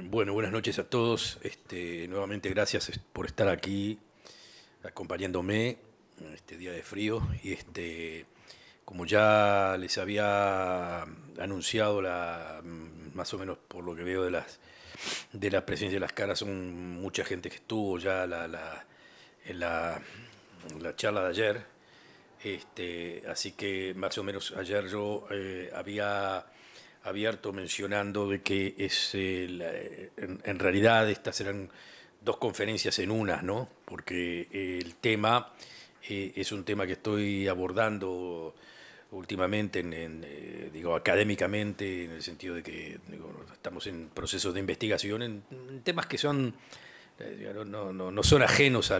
Bueno, buenas noches a todos. Nuevamente gracias por estar aquí acompañándome en este día de frío. Como ya les había anunciado, más o menos por lo que veo de la presencia de las caras, son mucha gente que estuvo ya en en la charla de ayer. Así que más o menos ayer yo había abierto mencionando de que en realidad estas eran dos conferencias en una, ¿no? Porque el tema es un tema que estoy abordando últimamente, digo, académicamente, en el sentido de que digo, estamos en procesos de investigación en temas que son, no son ajenos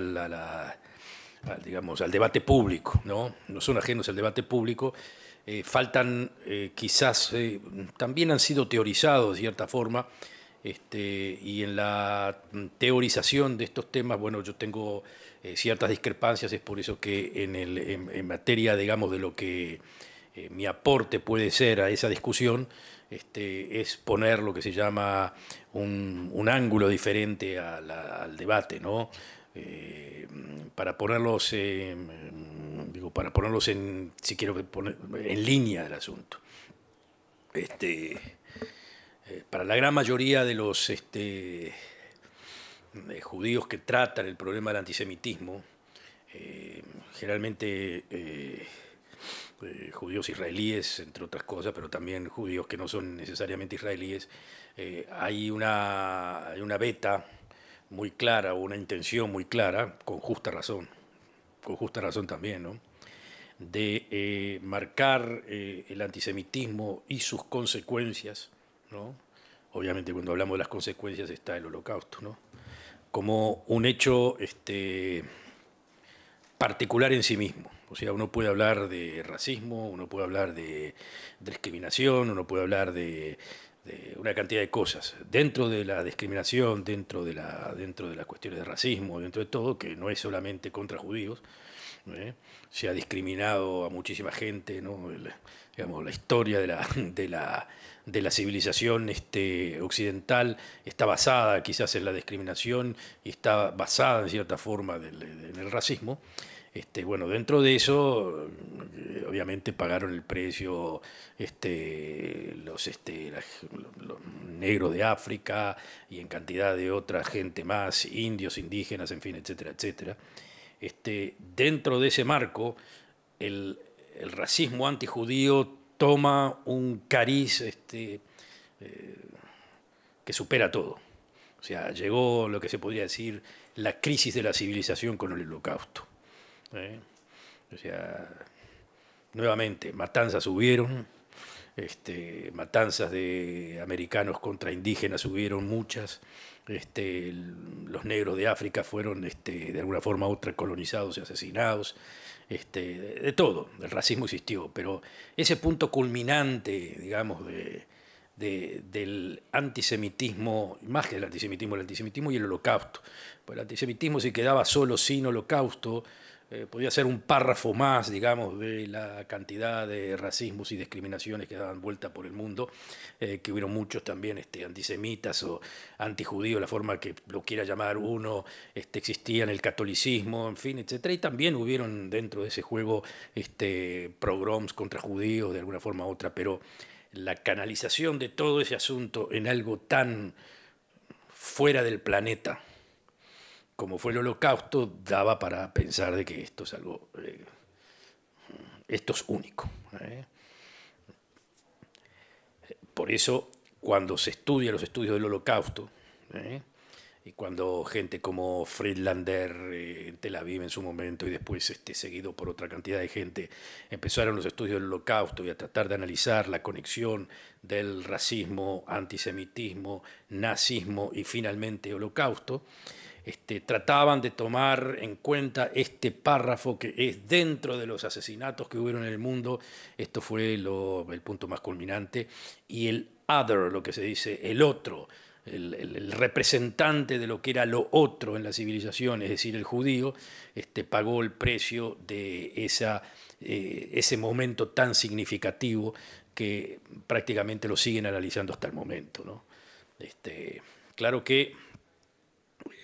digamos, al debate público, ¿no? No son ajenos al debate público. Faltan, quizás, también han sido teorizados de cierta forma, y en la teorización de estos temas, bueno, yo tengo ciertas discrepancias, es por eso que en materia, digamos, de lo que mi aporte puede ser a esa discusión, es poner lo que se llama un ángulo diferente al debate, ¿no? Eh, para ponerlos, digo, para ponerlos en, si quiero poner, en línea del asunto. Este, para la gran mayoría de los judíos que tratan el problema del antisemitismo, generalmente judíos israelíes, entre otras cosas, pero también judíos que no son necesariamente israelíes, hay una beta muy clara, o una intención muy clara, con justa razón también, ¿no? De marcar el antisemitismo y sus consecuencias, ¿no? Obviamente cuando hablamos de las consecuencias está el holocausto, ¿no? Como un hecho particular en sí mismo. O sea, uno puede hablar de racismo, uno puede hablar de discriminación, uno puede hablar de una cantidad de cosas. Dentro de la discriminación, dentro de las cuestiones de racismo, dentro de todo, que no es solamente contra judíos, ¿eh? Se ha discriminado a muchísima gente, ¿no? Digamos, la historia de la civilización occidental está basada quizás en la discriminación y está basada en cierta forma en el racismo. Bueno, dentro de eso, obviamente pagaron el precio los negros de África y en cantidad de otra gente más, indios, indígenas, en fin, etcétera, etcétera. Dentro de ese marco, el, el racismo antijudío toma un cariz que supera todo. O sea, llegó lo que se podría decir la crisis de la civilización con el holocausto. ¿Eh? O sea, nuevamente, matanzas hubieron, matanzas de americanos contra indígenas hubieron muchas, los negros de África fueron de alguna forma u otra colonizados y asesinados, de todo, el racismo existió, pero ese punto culminante, digamos, del antisemitismo, más que el antisemitismo y el holocausto. Pues el antisemitismo si quedaba solo sin holocausto, podía ser un párrafo más, digamos, de la cantidad de racismos y discriminaciones que daban vuelta por el mundo, que hubieron muchos también antisemitas o antijudíos, la forma que lo quiera llamar uno, existía en el catolicismo, en fin, etcétera, y también hubieron dentro de ese juego pogroms contra judíos de alguna forma u otra, pero la canalización de todo ese asunto en algo tan fuera del planeta como fue el holocausto, daba para pensar de que esto es algo, esto es único. Por eso, cuando se estudia los estudios del holocausto, ¿eh? Y cuando gente como Friedlander en Tel Aviv en su momento y después seguido por otra cantidad de gente empezaron los estudios del holocausto y a tratar de analizar la conexión del racismo, antisemitismo, nazismo y finalmente holocausto, trataban de tomar en cuenta este párrafo que es dentro de los asesinatos que hubieron en el mundo, esto fue el punto más culminante, y el other, lo que se dice, el otro, el representante de lo que era lo otro en la civilización, es decir, el judío, pagó el precio de ese momento tan significativo que prácticamente lo siguen analizando hasta el momento, ¿no? Claro que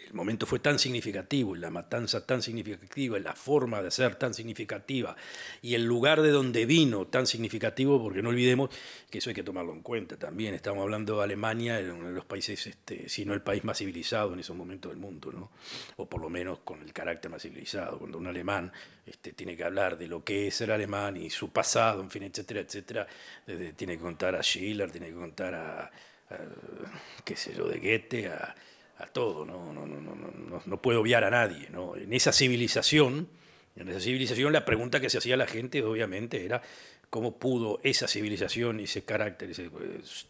el momento fue tan significativo, y la matanza tan significativa, y la forma de ser tan significativa, y el lugar de donde vino tan significativo, porque no olvidemos que eso hay que tomarlo en cuenta también. Estamos hablando de Alemania, era uno de los países, si no el país más civilizado en esos momentos del mundo, ¿no? O por lo menos con el carácter más civilizado. Cuando un alemán tiene que hablar de lo que es ser alemán y su pasado, en fin, etcétera, etcétera, tiene que contar a Schiller, tiene que contar qué sé yo, de Goethe, a todo, no puede obviar a nadie, ¿no? En esa civilización la pregunta que se hacía a la gente obviamente era cómo pudo esa civilización y ese carácter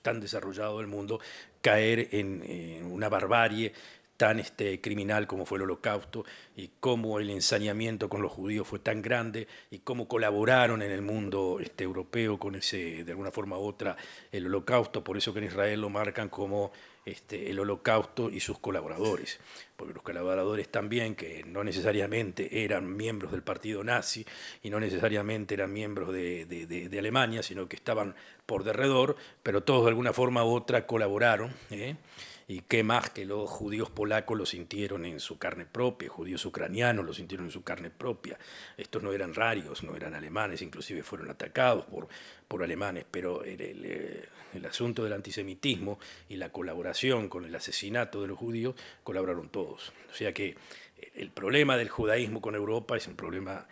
tan desarrollado del mundo caer en una barbarie tan criminal como fue el Holocausto, y cómo el ensañamiento con los judíos fue tan grande, y cómo colaboraron en el mundo europeo con ese, de alguna forma u otra, el Holocausto. Por eso que en Israel lo marcan como el Holocausto y sus colaboradores, porque los colaboradores también, que no necesariamente eran miembros del partido nazi y no necesariamente eran miembros de Alemania, sino que estaban por derredor, pero todos de alguna forma u otra colaboraron, y qué más que los judíos polacos lo sintieron en su carne propia, judíos ucranianos lo sintieron en su carne propia. Estos no eran rarios, no eran alemanes, inclusive fueron atacados por alemanes, pero el asunto del antisemitismo y la colaboración con el asesinato de los judíos, colaboraron todos. O sea que el problema del judaísmo con Europa es un problema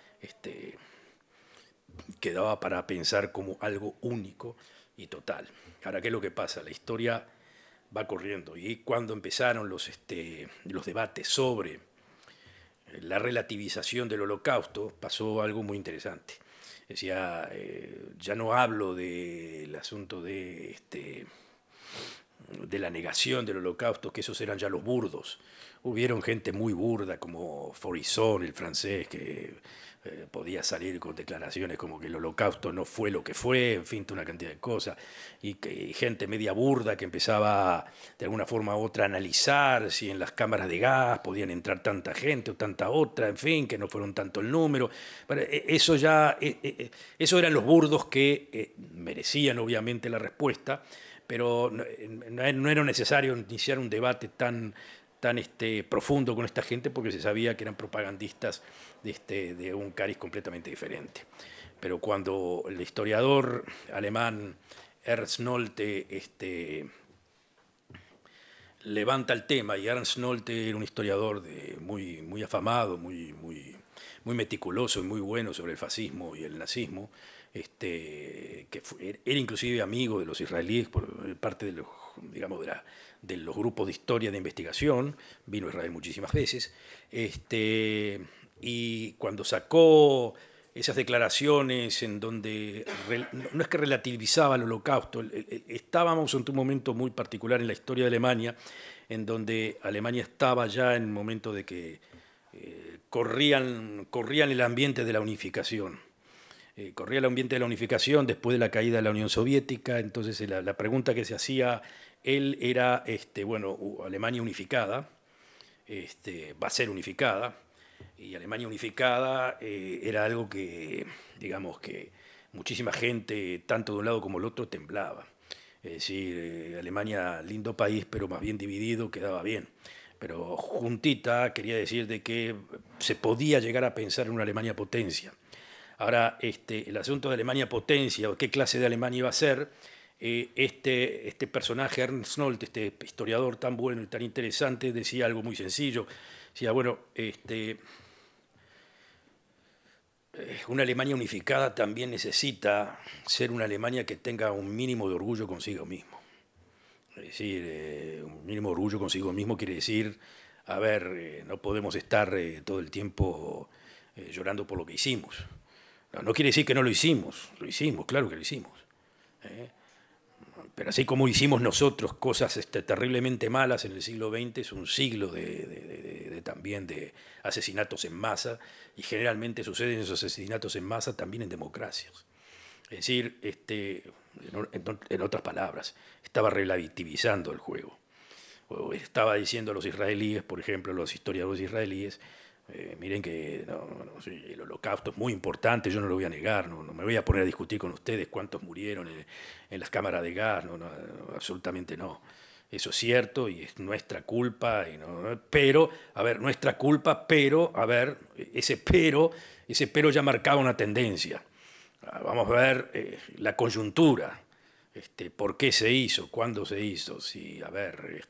que daba para pensar como algo único y total. Ahora, ¿qué es lo que pasa? La historia va corriendo, y cuando empezaron los debates sobre la relativización del Holocausto, pasó algo muy interesante. Decía, ya no hablo del asunto de la negación del Holocausto, que esos eran ya los burdos. Hubieron gente muy burda como Faurisson, el francés, que podía salir con declaraciones como que el Holocausto no fue lo que fue, en fin, una cantidad de cosas, y gente media burda que empezaba de alguna forma u otra a analizar si en las cámaras de gas podían entrar tanta gente o tanta otra, en fin, que no fueron tanto el número. Pero eso eran los burdos que merecían obviamente la respuesta, pero no era necesario iniciar un debate tan profundo con esta gente, porque se sabía que eran propagandistas de un cariz completamente diferente. Pero cuando el historiador alemán Ernst Nolte levanta el tema, y Ernst Nolte era un historiador muy afamado, muy meticuloso y muy bueno sobre el fascismo y el nazismo, era inclusive amigo de los israelíes por parte de los, digamos, de los grupos de historia de investigación, vino a Israel muchísimas veces, y cuando sacó esas declaraciones en donde no es que relativizaba el Holocausto, estábamos en un momento muy particular en la historia de Alemania, en donde Alemania estaba ya en el momento de que corrían el ambiente de la unificación. Corría el ambiente de la unificación después de la caída de la Unión Soviética. Entonces la pregunta que se hacía él era, Alemania unificada, va a ser unificada, y Alemania unificada era algo que, digamos, que muchísima gente, tanto de un lado como del otro, temblaba. Es decir, Alemania, lindo país, pero más bien dividido, quedaba bien. Pero juntita quería decir de que se podía llegar a pensar en una Alemania potencia. Ahora, el asunto de Alemania potencia, o qué clase de Alemania iba a ser, este personaje, Ernst Nolte, este historiador tan bueno y tan interesante, decía algo muy sencillo. Decía, bueno, una Alemania unificada también necesita ser una Alemania que tenga un mínimo de orgullo consigo mismo. Es decir, un mínimo de orgullo consigo mismo quiere decir, a ver, no podemos estar todo el tiempo llorando por lo que hicimos. No quiere decir que no lo hicimos, claro que lo hicimos. Pero así como hicimos nosotros cosas terriblemente malas en el siglo XX, es un siglo también de asesinatos en masa, y generalmente suceden esos asesinatos en masa también en democracias. Es decir, en otras palabras, estaba relativizando el juego. O estaba diciendo a los israelíes, por ejemplo, a los historiadores israelíes, miren que sí, el Holocausto es muy importante, yo no lo voy a negar, no me voy a poner a discutir con ustedes cuántos murieron en las cámaras de gas, absolutamente no. Eso es cierto y es nuestra culpa, pero, a ver, nuestra culpa, pero, a ver, ese pero ya marcaba una tendencia. Vamos a ver la coyuntura, por qué se hizo, cuándo se hizo, si, a ver,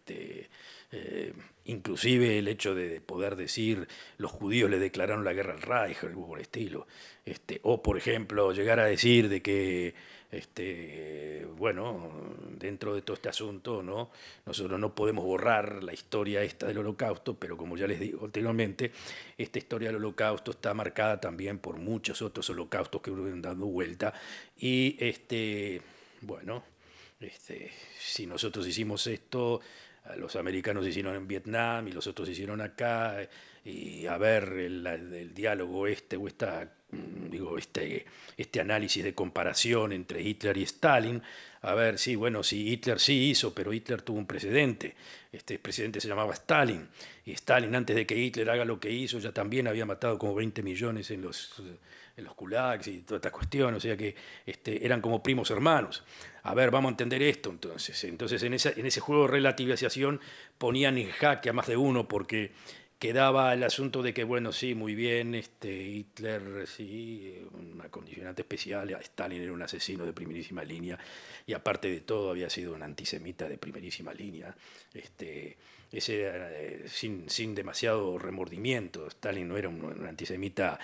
inclusive el hecho de poder decir los judíos le declararon la guerra al Reich, algo por el estilo, o por ejemplo llegar a decir de que, bueno, dentro de todo este asunto, ¿no? Nosotros no podemos borrar la historia esta del Holocausto, pero como ya les digo anteriormente, esta historia del Holocausto está marcada también por muchos otros holocaustos que hubieran dado vuelta y bueno, si nosotros hicimos esto, los americanos hicieron en Vietnam y los otros hicieron acá, y a ver el diálogo o esta, digo, este análisis de comparación entre Hitler y Stalin, a ver, sí, bueno, sí, Hitler sí hizo, pero Hitler tuvo un precedente, este presidente se llamaba Stalin, y Stalin antes de que Hitler haga lo que hizo ya también había matado como 20 millones en los kulaks y toda esta cuestión, o sea que eran como primos hermanos. A ver, vamos a entender esto entonces. Entonces en ese juego de relativización ponían en jaque a más de uno porque quedaba el asunto de que, bueno, sí, muy bien, Hitler, sí, una condicionante especial, Stalin era un asesino de primerísima línea y aparte de todo había sido un antisemita de primerísima línea. Ese era, sin demasiado remordimiento. Stalin no era un antisemita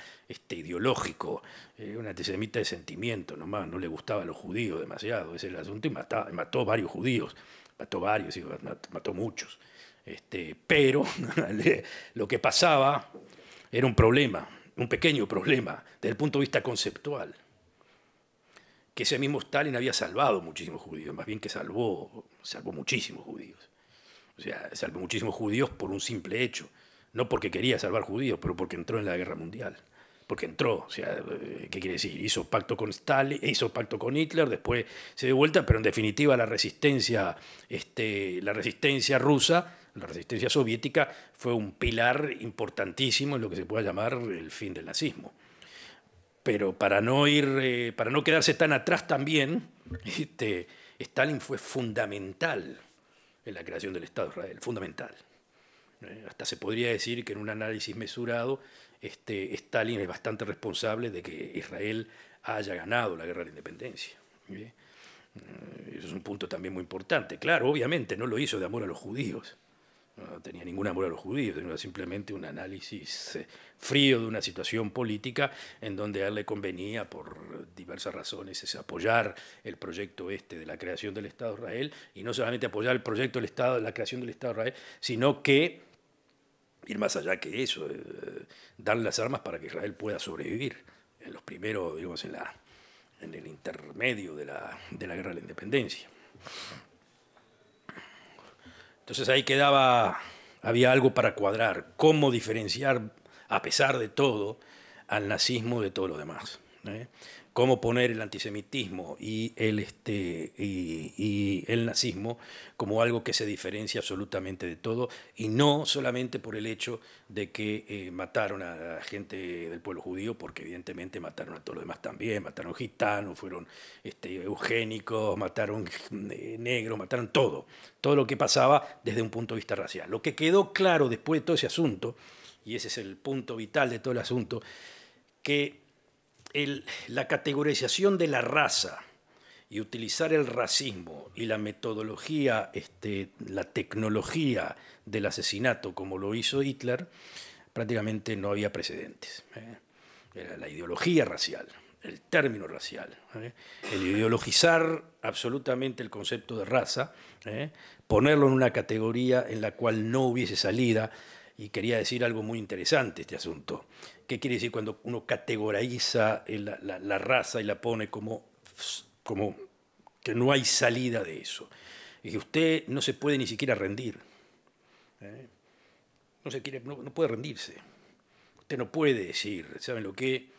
ideológico, era un antisemita de sentimiento nomás, no le gustaba a los judíos demasiado, ese es el asunto, y mató varios judíos, mató varios, mató muchos. Pero lo que pasaba era un problema, un pequeño problema, desde el punto de vista conceptual, que ese mismo Stalin había salvado muchísimos judíos, más bien que salvó muchísimos judíos. O sea, salvó muchísimos judíos por un simple hecho. No porque quería salvar judíos, pero porque entró en la guerra mundial. Porque entró, o sea, ¿qué quiere decir? Hizo pacto con Stalin, hizo pacto con Hitler, después se dio vuelta, pero en definitiva la resistencia rusa, la resistencia soviética, fue un pilar importantísimo en lo que se puede llamar el fin del nazismo. Pero para no quedarse tan atrás también, Stalin fue fundamental en la creación del Estado de Israel, fundamental. Hasta se podría decir que en un análisis mesurado, Stalin es bastante responsable de que Israel haya ganado la guerra de la independencia. Eso es un punto también muy importante. Claro, obviamente no lo hizo de amor a los judíos, no tenía ningún amor a los judíos, era simplemente un análisis frío de una situación política en donde a él le convenía, por diversas razones, apoyar el proyecto de la creación del Estado de Israel, y no solamente apoyar el proyecto del Estado, de la creación del Estado de Israel, sino que ir más allá que eso, dar las armas para que Israel pueda sobrevivir en los primeros, digamos, en el intermedio de la guerra de la independencia. Entonces ahí había algo para cuadrar, cómo diferenciar, a pesar de todo, al nazismo de todo lo demás. Cómo poner el antisemitismo y el nazismo como algo que se diferencia absolutamente de todo, y no solamente por el hecho de que mataron a la gente del pueblo judío, porque evidentemente mataron a todos los demás también, mataron gitanos, fueron eugénicos, mataron negros, mataron todo lo que pasaba desde un punto de vista racial. Lo que quedó claro después de todo ese asunto, y ese es el punto vital de todo el asunto, que la categorización de la raza y utilizar el racismo y la metodología, la tecnología del asesinato como lo hizo Hitler, prácticamente no había precedentes. Era la ideología racial, el término racial, el ideologizar absolutamente el concepto de raza, ponerlo en una categoría en la cual no hubiese salida. Y quería decir algo muy interesante este asunto. ¿Qué quiere decir cuando uno categoriza la raza y la pone como que no hay salida de eso? Y que usted no se puede ni siquiera rendir. No puede rendirse. Usted no puede decir, ¿saben lo que?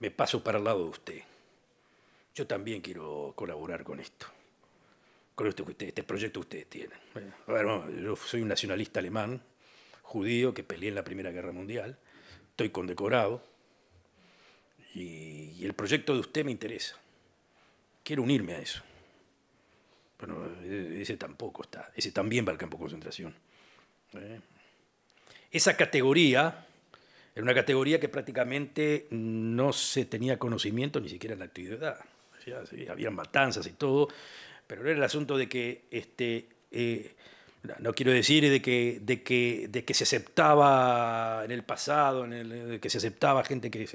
Me paso para el lado de usted. Yo también quiero colaborar con esto. Con este proyecto que ustedes tienen. A ver, yo soy un nacionalista alemán, judío, que peleé en la Primera Guerra Mundial, estoy condecorado, y el proyecto de usted me interesa. Quiero unirme a eso. Bueno, ese tampoco está, ese también va al campo de concentración. Esa categoría era una categoría que prácticamente no se tenía conocimiento ni siquiera en la actividad. O sea, sí, había matanzas y todo, pero no era el asunto de que no quiero decir de que se aceptaba en el pasado, que se aceptaba gente que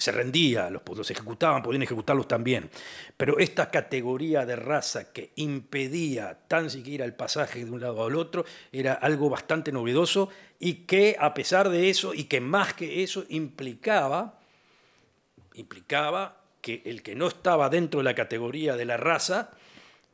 se rendía, los ejecutaban, podían ejecutarlos también. Pero esta categoría de raza que impedía tan siquiera el pasaje de un lado al otro era algo bastante novedoso y que a pesar de eso, y que más que eso, implicaba que el que no estaba dentro de la categoría de la raza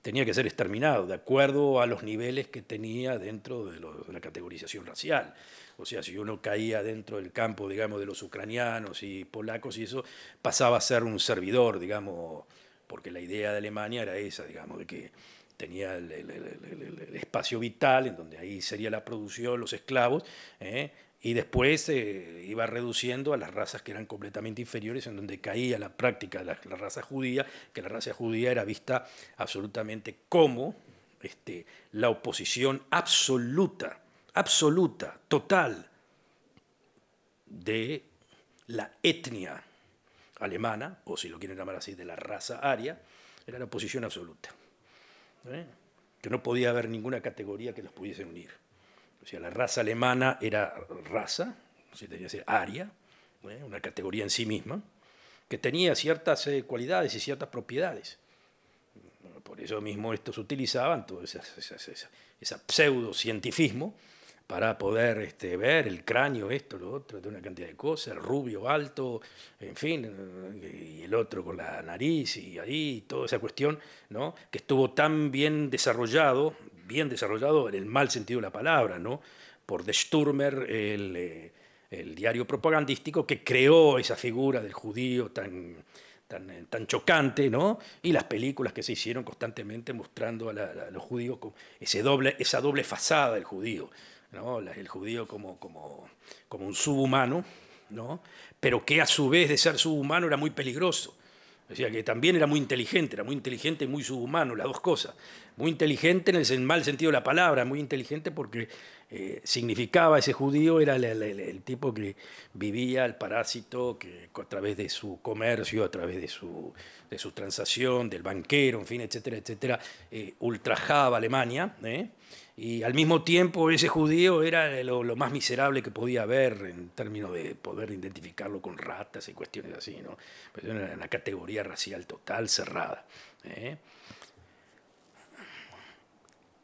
tenía que ser exterminado, de acuerdo a los niveles que tenía dentro de la categorización racial. O sea, si uno caía dentro del campo, digamos, de los ucranianos y polacos y eso, pasaba a ser un servidor, digamos, porque la idea de Alemania era esa, digamos, de que tenía el espacio vital, en donde ahí sería la producción, los esclavos, y después iba reduciendo a las razas que eran completamente inferiores, en donde caía la práctica de la raza judía, que la raza judía era vista absolutamente como la oposición absoluta, total, de la etnia alemana, o si lo quieren llamar así, de la raza aria, era la oposición absoluta. Que no podía haber ninguna categoría que los pudiese unir. O sea, la raza alemana era raza, tenía que ser aria, una categoría en sí misma, que tenía ciertas cualidades y ciertas propiedades. Por eso mismo estos utilizaban todo ese pseudocientifismo para poder ver el cráneo, esto, lo otro, de una cantidad de cosas, el rubio alto, en fin, y el otro con la nariz, y ahí toda esa cuestión, ¿no? Que estuvo tan bien desarrollado en el mal sentido de la palabra, ¿no? Por Der Stürmer, el diario propagandístico que creó esa figura del judío tan chocante, ¿no? Y las películas que se hicieron constantemente mostrando a los judíos como esa doble fachada del judío, ¿no? El judío como un subhumano, ¿no? Pero que a su vez de ser subhumano era muy peligroso. O sea, que también era muy inteligente y muy subhumano, las dos cosas. Muy inteligente en el mal sentido de la palabra, muy inteligente porque significaba, ese judío era el tipo que vivía, el parásito, que a través de su comercio, a través de su transacción, del banquero, en fin, etcétera, etcétera, ultrajaba a Alemania, y al mismo tiempo ese judío era lo más miserable que podía haber en términos de poder identificarlo con ratas y cuestiones así, ¿no? Pues era una categoría racial total, cerrada.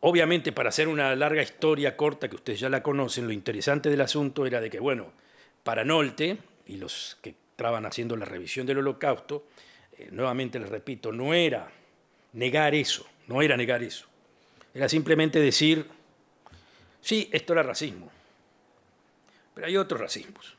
Obviamente, para hacer una larga historia corta, que ustedes ya la conocen, lo interesante del asunto era de que, bueno, para Nolte y los que estaban haciendo la revisión del Holocausto, nuevamente les repito, no era negar eso, era simplemente decir, sí, esto era racismo, pero hay otros racismos.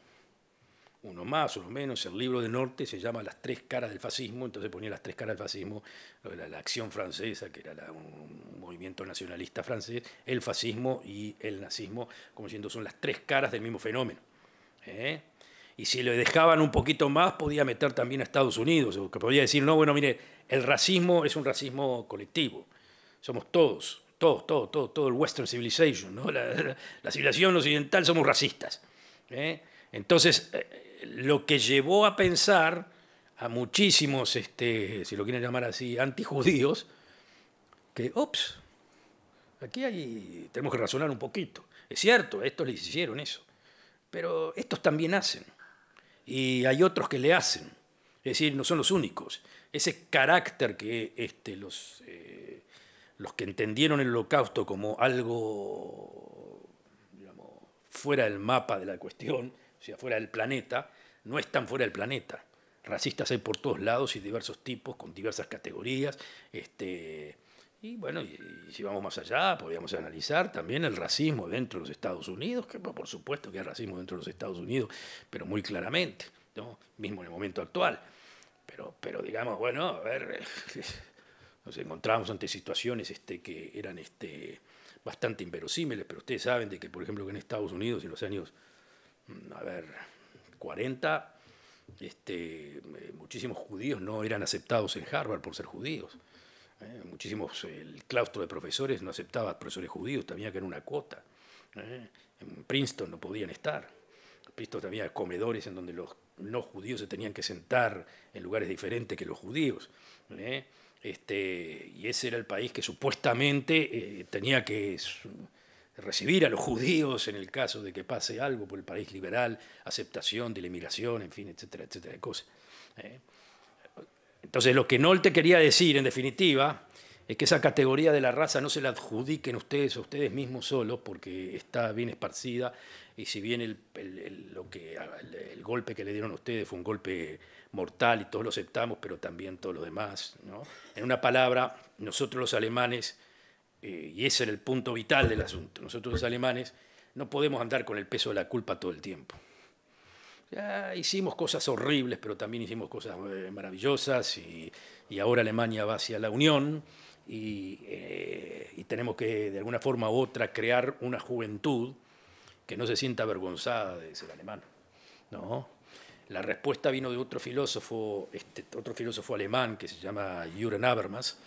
Uno más, uno menos. El libro de Norte se llama Las tres caras del fascismo, entonces ponía las tres caras del fascismo, la acción francesa, que era un movimiento nacionalista francés, el fascismo y el nazismo, como diciendo, son las tres caras del mismo fenómeno. Y si le dejaban un poquito más, podía meter también a Estados Unidos, que podía decir, no, bueno, mire, el racismo es un racismo colectivo, somos todos, todo el Western Civilization, ¿no? La civilización occidental somos racistas. Entonces, lo que llevó a pensar a muchísimos, si lo quieren llamar así, antijudíos, que, ops, aquí tenemos que razonar un poquito. Es cierto, a estos les hicieron eso, pero estos también hacen, y hay otros que le hacen, es decir, no son los únicos. Ese carácter que los que entendieron el Holocausto como algo, digamos, fuera del mapa de la cuestión, o sea, fuera del planeta, no están fuera del planeta. Racistas hay por todos lados y diversos tipos, con diversas categorías. Y bueno, y si vamos más allá, podríamos analizar también el racismo dentro de los Estados Unidos, que por supuesto que hay racismo dentro de los Estados Unidos, pero muy claramente, ¿no? Mismo en el momento actual. Pero digamos, bueno, a ver, nos encontramos ante situaciones que eran bastante inverosímiles, pero ustedes saben de que, por ejemplo, que en Estados Unidos en los años 40, muchísimos judíos no eran aceptados en Harvard por ser judíos. Muchísimos, el claustro de profesores no aceptaba profesores judíos, tenía que haber una cuota. En Princeton no podían estar. En Princeton había comedores en donde los no judíos se tenían que sentar en lugares diferentes que los judíos. Y ese era el país que supuestamente tenía que recibir a los judíos en el caso de que pase algo por el país liberal, aceptación de la inmigración, en fin, etcétera, etcétera, de cosas. Entonces, lo que Nolte quería decir, en definitiva, es que esa categoría de la raza no se la adjudiquen ustedes a ustedes mismos solos, porque está bien esparcida, y si bien el golpe que le dieron a ustedes fue un golpe mortal y todos lo aceptamos, pero también todos los demás, ¿no? En una palabra, nosotros los alemanes, y ese era el punto vital del asunto, nosotros los alemanes no podemos andar con el peso de la culpa todo el tiempo. Ya hicimos cosas horribles, pero también hicimos cosas maravillosas, y ahora Alemania va hacia la Unión, y tenemos que, de alguna forma u otra, crear una juventud que no se sienta avergonzada de ser alemán, ¿no? La respuesta vino de otro filósofo alemán que se llama Jürgen Habermas,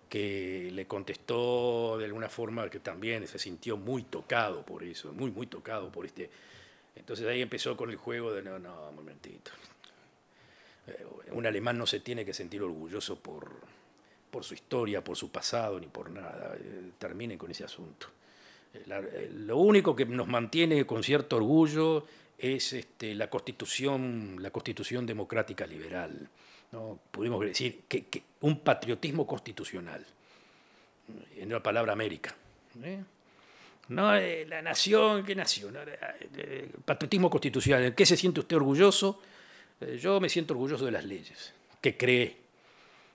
que le contestó de alguna forma que también se sintió muy tocado por eso, muy, muy tocado por este. Entonces ahí empezó con el juego de, no, un momentito. Un alemán no se tiene que sentir orgulloso por su historia, por su pasado, ni por nada. Terminen con ese asunto. Lo único que nos mantiene con cierto orgullo es la Constitución democrática liberal, ¿no? Pudimos decir que un patriotismo constitucional, en la palabra América. No, la nación, ¿qué nación? Patriotismo constitucional. ¿En qué se siente usted orgulloso? Yo me siento orgulloso de las leyes que creé.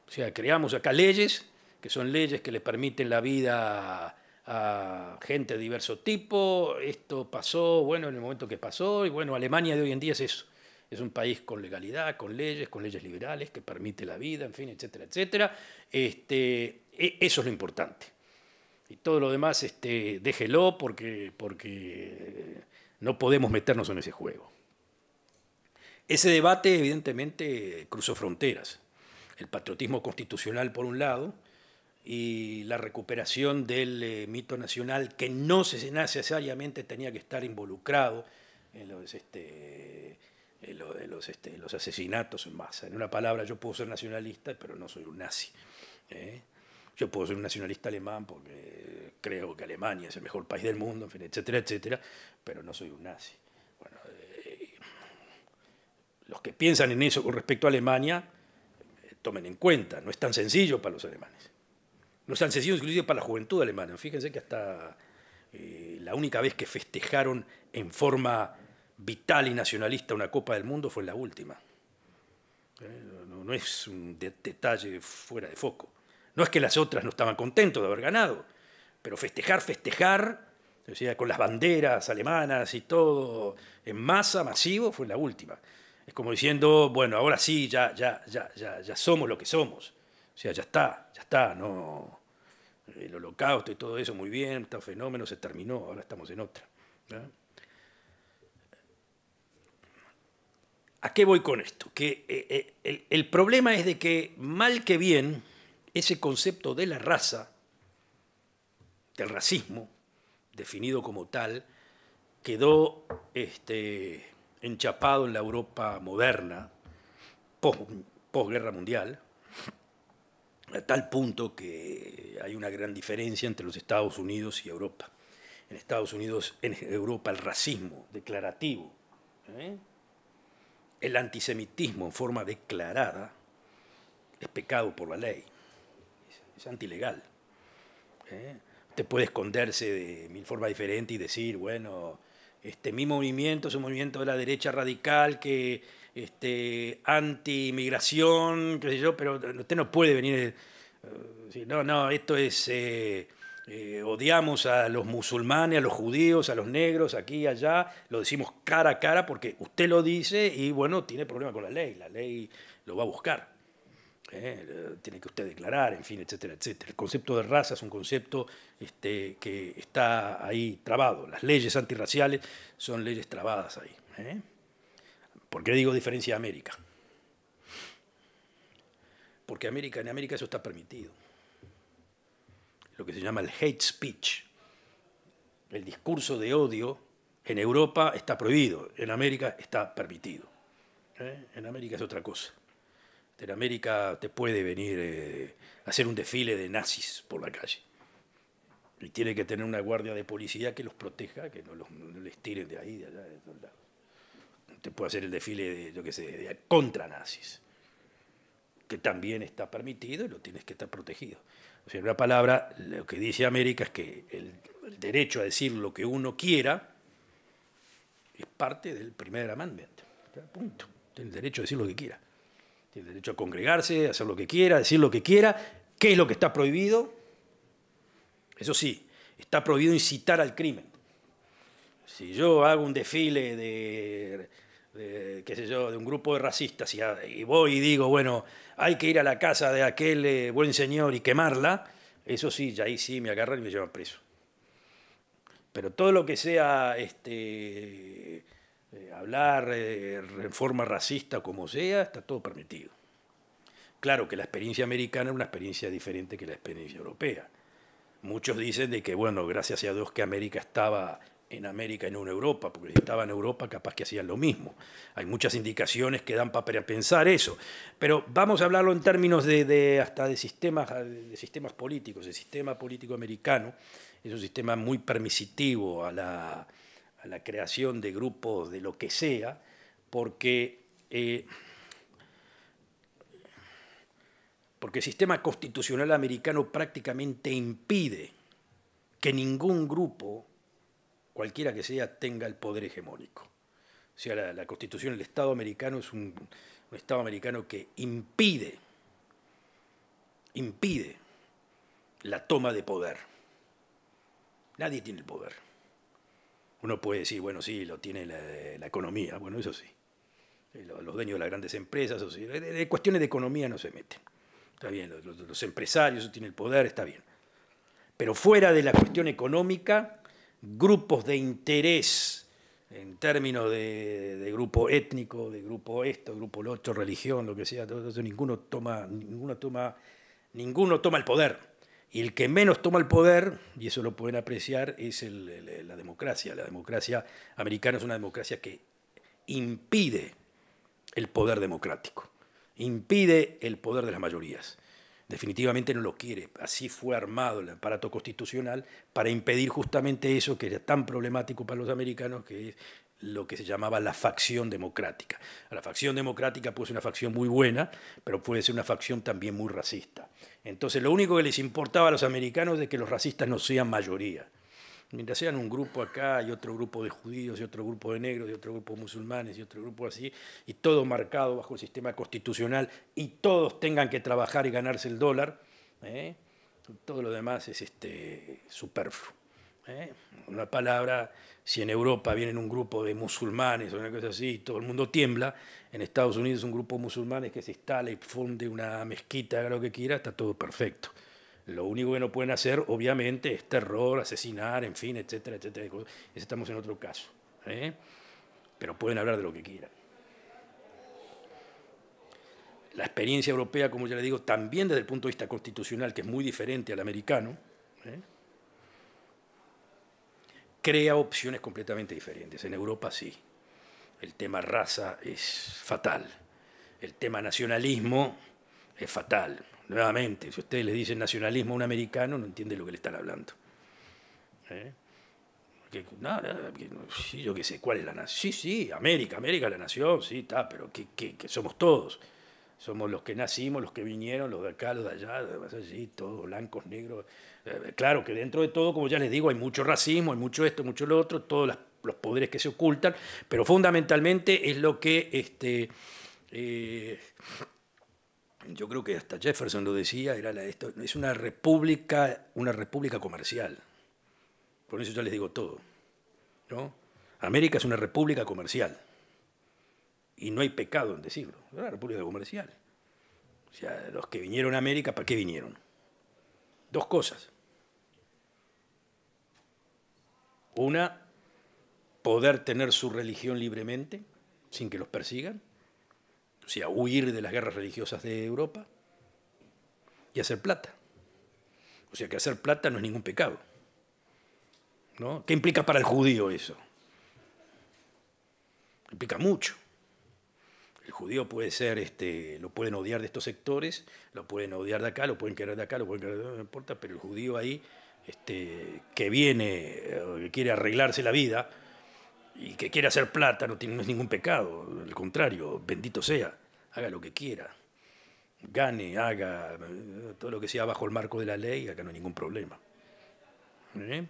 O sea, creamos acá leyes, que son leyes que le permiten la vida a gente de diverso tipo. Esto pasó, bueno, en el momento que pasó, y bueno, Alemania de hoy en día es eso. Es un país con legalidad, con leyes liberales, que permite la vida, en fin, etcétera, etcétera. Eso es lo importante. Y todo lo demás, déjelo porque no podemos meternos en ese juego. Ese debate, evidentemente, cruzó fronteras. El patriotismo constitucional, por un lado, y la recuperación del mito nacional, que no necesariamente tenía que estar involucrado en los asesinatos en masa. En una palabra, yo puedo ser nacionalista, pero no soy un nazi. Yo puedo ser un nacionalista alemán porque creo que Alemania es el mejor país del mundo, en fin, etcétera, etcétera, pero no soy un nazi. Bueno, los que piensan en eso con respecto a Alemania, tomen en cuenta, no es tan sencillo para los alemanes. No es tan sencillo inclusive para la juventud alemana. Fíjense que hasta la única vez que festejaron en forma vital y nacionalista una Copa del Mundo fue la última. No es un detalle fuera de foco. No es que las otras no estaban contentos de haber ganado, pero festejar, o sea, con las banderas alemanas y todo en masa, masivo, fue la última. Es como diciendo, bueno, ahora sí, ya somos lo que somos. O sea, ya está, no. El holocausto y todo eso, muy bien, este fenómeno se terminó, ahora estamos en otra. ¿No? ¿A qué voy con esto? Que el problema es de que, mal que bien, ese concepto de la raza, del racismo, definido como tal, quedó enchapado en la Europa moderna, posguerra mundial, a tal punto que hay una gran diferencia entre los Estados Unidos y Europa. En Estados Unidos, en Europa, el racismo declarativo, el antisemitismo en forma declarada, es pecado por la ley, es antilegal. Usted puede esconderse de mil formas diferentes y decir, bueno, mi movimiento es un movimiento de la derecha radical que anti-inmigración, qué sé yo, pero usted no puede venir decir, no, esto es, odiamos a los musulmanes, a los judíos, a los negros, aquí y allá, lo decimos cara a cara porque usted lo dice y, bueno, tiene problema con la ley lo va a buscar. Tiene que usted declarar, en fin, etcétera, etcétera. El concepto de raza es un concepto que está ahí trabado. Las leyes antirraciales son leyes trabadas ahí. ¿Por qué digo diferencia de América? Porque en América eso está permitido. lo que se llama el hate speech, el discurso de odio, en Europa está prohibido, en América está permitido. En América es otra cosa. En América te puede venir a hacer un desfile de nazis por la calle. Y tiene que tener una guardia de policía que los proteja, que no les tiren de ahí, de allá, de todos lados. Te puede hacer el desfile de, yo qué sé, de contra nazis, que también está permitido y lo tienes que estar protegido. O sea, en una palabra, lo que dice América es que el derecho a decir lo que uno quiera es parte del primer amendment. Punto. Tiene el derecho a decir lo que quiera. Tiene el derecho a congregarse, a hacer lo que quiera, a decir lo que quiera. ¿Qué es lo que está prohibido? Eso sí, está prohibido incitar al crimen. Si yo hago un desfile qué sé yo, de un grupo de racistas y voy y digo, bueno, hay que ir a la casa de aquel buen señor y quemarla, eso sí, ya ahí sí me agarran y me llevan preso. Pero todo lo que sea hablar en forma racista como sea, está todo permitido. Claro que la experiencia americana es una experiencia diferente que la experiencia europea. Muchos dicen de que, bueno, gracias a Dios que América estaba en América y no en Europa, porque si estaba en Europa capaz que hacían lo mismo. Hay muchas indicaciones que dan para pensar eso. Pero vamos a hablarlo en términos hasta de sistemas políticos. El sistema político americano es un sistema muy permisitivo a la creación de grupos de lo que sea, porque el sistema constitucional americano prácticamente impide que ningún grupo, cualquiera que sea, tenga el poder hegemónico. O sea, la Constitución, el Estado americano es un Estado americano que impide la toma de poder. Nadie tiene el poder. Uno puede decir, bueno, sí, lo tiene la economía, bueno, eso sí. Los dueños de las grandes empresas, eso sí. De cuestiones de economía no se meten. Está bien, los empresarios tienen el poder, está bien. Pero fuera de la cuestión económica, grupos de interés en términos de grupo étnico, de grupo esto, grupo lo otro, religión, lo que sea, todo eso, ninguno toma el poder. Y el que menos toma el poder, y eso lo pueden apreciar, es la democracia. La democracia americana es una democracia que impide el poder democrático, impide el poder de las mayorías. Definitivamente no lo quiere. Así fue armado el aparato constitucional para impedir justamente eso que era tan problemático para los americanos, que es lo que se llamaba la facción democrática. La facción democrática puede ser una facción muy buena, pero puede ser una facción también muy racista. Entonces lo único que les importaba a los americanos es que los racistas no sean mayoría. Mientras sean un grupo acá y otro grupo de judíos y otro grupo de negros y otro grupo de musulmanes y otro grupo así, y todo marcado bajo el sistema constitucional y todos tengan que trabajar y ganarse el dólar, todo lo demás es superfluo. Una palabra, si en Europa vienen un grupo de musulmanes o una cosa así, todo el mundo tiembla. En Estados Unidos un grupo de musulmanes que se instala y funde una mezquita, haga lo que quiera, está todo perfecto. Lo único que no pueden hacer, obviamente, es terror, asesinar, en fin, etcétera, etcétera. Estamos en otro caso. Pero pueden hablar de lo que quieran. La experiencia europea, como ya le digo, también desde el punto de vista constitucional, que es muy diferente al americano, crea opciones completamente diferentes. En Europa sí. El tema raza es fatal. El tema nacionalismo es fatal. Nuevamente, si ustedes le dicen nacionalismo a un americano, no entiende lo que le están hablando. Sí, yo qué sé, ¿cuál es la nación? Sí, América es la nación, sí, está, pero ¿qué somos todos? Somos los que nacimos, los que vinieron, los de acá, los de allá, allí, todos blancos, negros. Claro que dentro de todo, como ya les digo, hay mucho racismo, hay mucho esto, mucho lo otro, todos los poderes que se ocultan, pero fundamentalmente es lo que yo creo que hasta Jefferson lo decía, es una república comercial. Con eso ya les digo todo, ¿no? América es una república comercial. Y no hay pecado en decirlo. Es una república comercial. O sea, los que vinieron a América, ¿para qué vinieron? Dos cosas. Una, poder tener su religión libremente, sin que los persigan. O sea, huir de las guerras religiosas de Europa y hacer plata. O sea que hacer plata no es ningún pecado, ¿no? ¿Qué implica para el judío eso? Implica mucho. El judío puede ser, lo pueden odiar de estos sectores, lo pueden odiar de acá, lo pueden querer de acá, lo pueden querer de acá, no importa, pero el judío ahí, que viene, que quiere arreglarse la vida y que quiere hacer plata, no es ningún pecado, al contrario, bendito sea, haga lo que quiera, gane, haga todo lo que sea bajo el marco de la ley, acá no hay ningún problema. ¿Eh?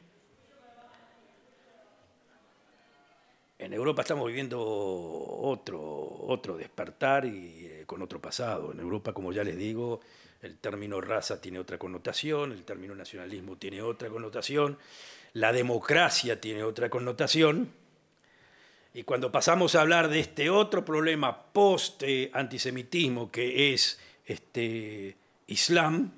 En Europa estamos viviendo otro despertar y con otro pasado. En Europa, como ya les digo, el término raza tiene otra connotación, el término nacionalismo tiene otra connotación, la democracia tiene otra connotación. Y cuando pasamos a hablar de este otro problema post-antisemitismo que es Islam,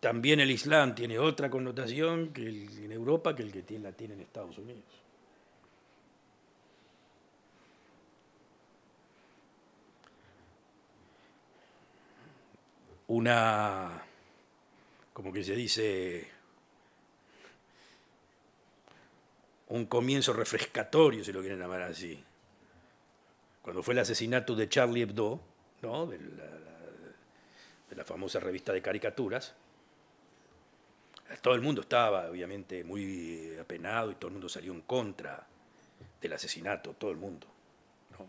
también el Islam tiene otra connotación en Europa que el que la tiene en Estados Unidos. Como que se dice, un comienzo refrescatorio, si lo quieren llamar así. Cuando fue el asesinato de Charlie Hebdo, ¿no? de la famosa revista de caricaturas, todo el mundo estaba obviamente muy apenado y todo el mundo salió en contra del asesinato, todo el mundo, ¿no?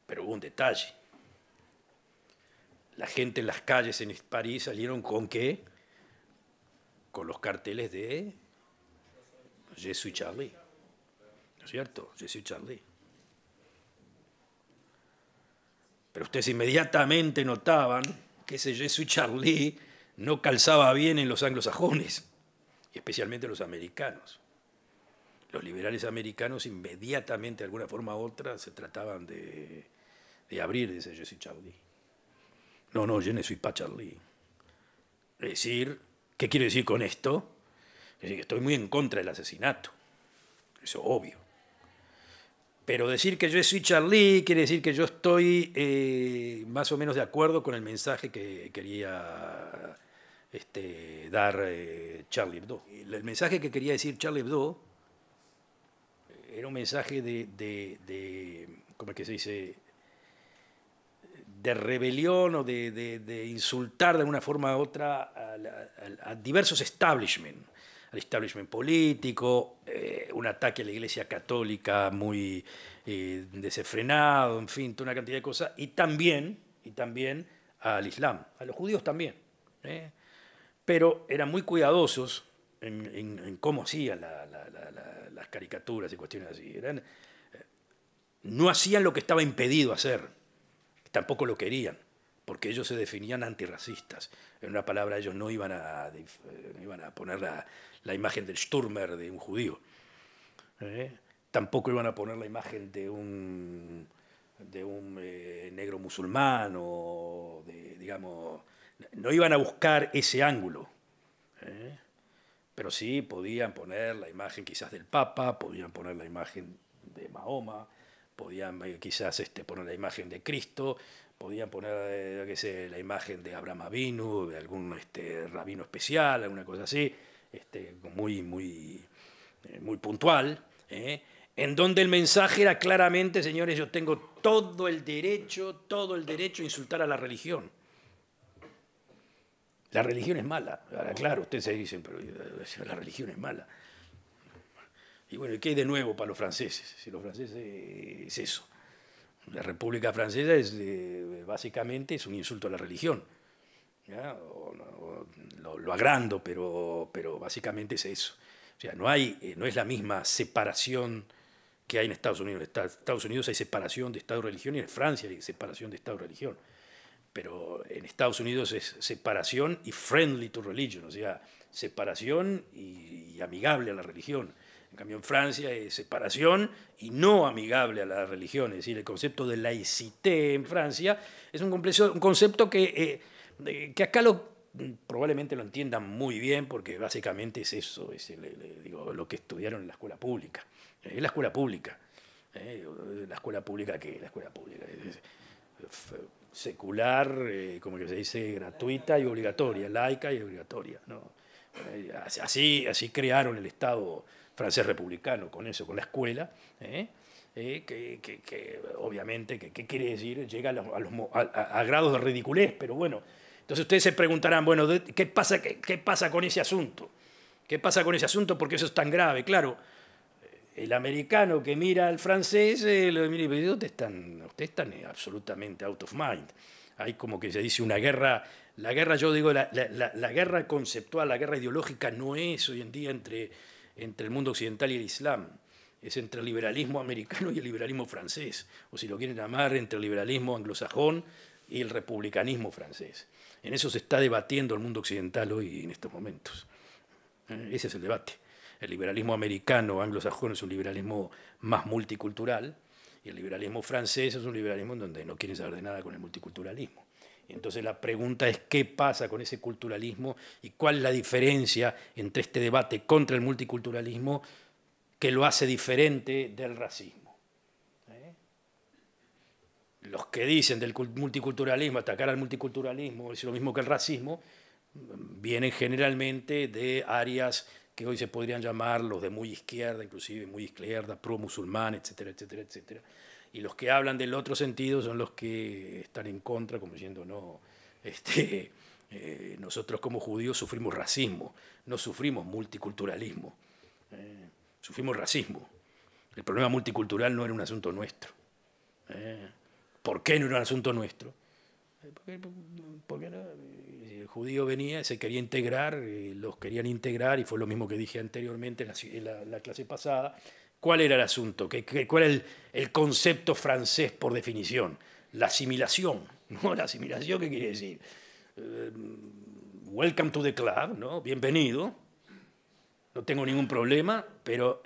Pero hubo un detalle. La gente en las calles en París salieron ¿con qué? Con los carteles de Je suis Charlie. ¿No es cierto? Je suis Charlie. Pero ustedes inmediatamente notaban que ese Je suis Charlie no calzaba bien en los anglosajones, y especialmente los americanos. Los liberales americanos inmediatamente, de alguna forma u otra, se trataban de abrir ese Je suis Charlie. No, je ne suis pas Charlie. Es decir, ¿qué quiero decir con esto? Es decir, que estoy muy en contra del asesinato. Eso es obvio. Pero decir que yo soy Charlie quiere decir que yo estoy más o menos de acuerdo con el mensaje que quería dar Charlie Hebdo. El mensaje que quería decir Charlie Hebdo era un mensaje ¿cómo es que se dice?, de rebelión o de insultar de alguna forma u otra a diversos establishments, al establishment político, un ataque a la Iglesia Católica muy desenfrenado, en fin, toda una cantidad de cosas, y también al Islam, a los judíos también. Pero eran muy cuidadosos en cómo hacían las caricaturas y cuestiones así. No hacían lo que estaba impedido hacer. Tampoco lo querían, porque ellos se definían antirracistas. En una palabra, ellos no iban a poner la imagen del Stürmer de un judío. Tampoco iban a poner la imagen de un negro musulmán o digamos, no iban a buscar ese ángulo. Pero sí podían poner la imagen quizás del Papa, podían poner la imagen de Mahoma, podían quizás poner la imagen de Cristo, podían poner la imagen de Abraham Avinu, de algún rabino especial, alguna cosa así, muy puntual, en donde el mensaje era claramente, señores, yo tengo todo el derecho a insultar a la religión. La religión es mala. Ahora, claro, ustedes se dicen, pero la religión es mala. Y bueno, ¿qué hay de nuevo para los franceses? Si los franceses es eso. La República Francesa básicamente es un insulto a la religión. Lo agrando, pero básicamente es eso. O sea, no es la misma separación que hay en Estados Unidos. En Estados Unidos hay separación de Estado y religión, y en Francia hay separación de Estado y religión. Pero en Estados Unidos es separación y friendly to religion, o sea, separación y amigable a la religión. En cambio, en Francia es separación y no amigable a la religión. Es decir, el concepto de laïcité en Francia es un concepto que acá probablemente lo entiendan muy bien, porque básicamente es eso, lo que estudiaron en la escuela pública. Es la escuela pública. ¿La escuela pública qué? La escuela pública secular, como que se dice, gratuita y obligatoria, laica y obligatoria, ¿no? Así crearon el Estado francés republicano, con eso, con la escuela, que obviamente, ¿qué quiere decir? Llega a grados de ridiculez, pero bueno. Entonces ustedes se preguntarán, bueno, ¿qué pasa con ese asunto? ¿Qué pasa con ese asunto? Porque eso es tan grave. Claro, el americano que mira al francés, lo mira, ustedes están absolutamente out of mind. Hay como que se dice una guerra, la guerra, yo digo, la guerra conceptual, la guerra ideológica no es hoy en día entre el mundo occidental y el Islam, es entre el liberalismo americano y el liberalismo francés, o si lo quieren llamar, entre el liberalismo anglosajón y el republicanismo francés. En eso se está debatiendo el mundo occidental hoy en estos momentos. Ese es el debate. El liberalismo americano, anglosajón, es un liberalismo más multicultural, y el liberalismo francés es un liberalismo en donde no quieren saber de nada con el multiculturalismo. Y entonces la pregunta es qué pasa con ese culturalismo y cuál es la diferencia entre este debate contra el multiculturalismo que lo hace diferente del racismo. Los que dicen del multiculturalismo, atacar al multiculturalismo es lo mismo que el racismo, vienen generalmente de áreas que hoy se podrían llamar los de muy izquierda, inclusive muy izquierda, pro-musulmán, etcétera, etcétera, etcétera. Y los que hablan del otro sentido son los que están en contra, como diciendo, no, nosotros como judíos sufrimos racismo, no sufrimos multiculturalismo, sufrimos racismo. El problema multicultural no era un asunto nuestro. ¿Por qué no era un asunto nuestro? Porque el judío venía, se quería integrar, los querían integrar, y fue lo mismo que dije anteriormente en la clase pasada. ¿Cuál era el asunto? ¿Cuál era el concepto francés por definición? La asimilación. ¿No? ¿La asimilación qué quiere decir? Welcome to the club, ¿no? Bienvenido. No tengo ningún problema, pero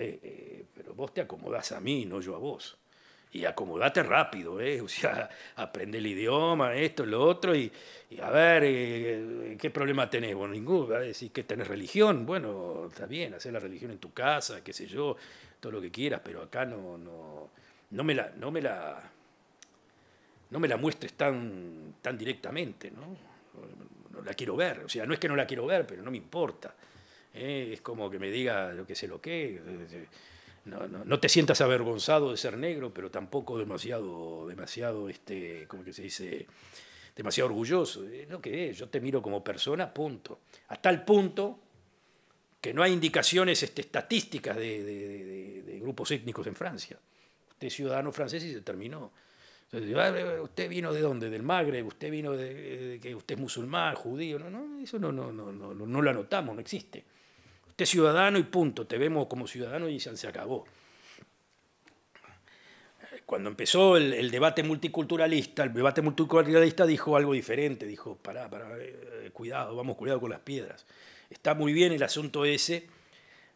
vos te acomodás a mí, no yo a vos. Y acomodate rápido, o sea, aprende el idioma, esto, lo otro, y a ver, ¿qué problema tenés? Bueno, ninguno, va a decir que tenés religión, bueno, está bien, hacer la religión en tu casa, qué sé yo, todo lo que quieras, pero acá no me la muestres tan directamente, ¿no? No la quiero ver, o sea, no es que no la quiero ver, pero no me importa. Es como que me diga lo que sé lo que... No te sientas avergonzado de ser negro, pero tampoco demasiado, ¿cómo que se dice? Demasiado orgulloso. Lo que es, yo te miro como persona, punto. Hasta el punto que no hay indicaciones estadísticas de grupos étnicos en Francia. Usted es ciudadano francés y se terminó. Entonces, ¿usted vino de dónde? Del Magreb, usted vino de que usted es musulmán, judío. No, eso no lo anotamos, no existe. Usted es ciudadano y punto, te vemos como ciudadano y ya se acabó. Cuando empezó el debate multiculturalista, dijo algo diferente, dijo, cuidado, cuidado con las piedras. Está muy bien el asunto ese,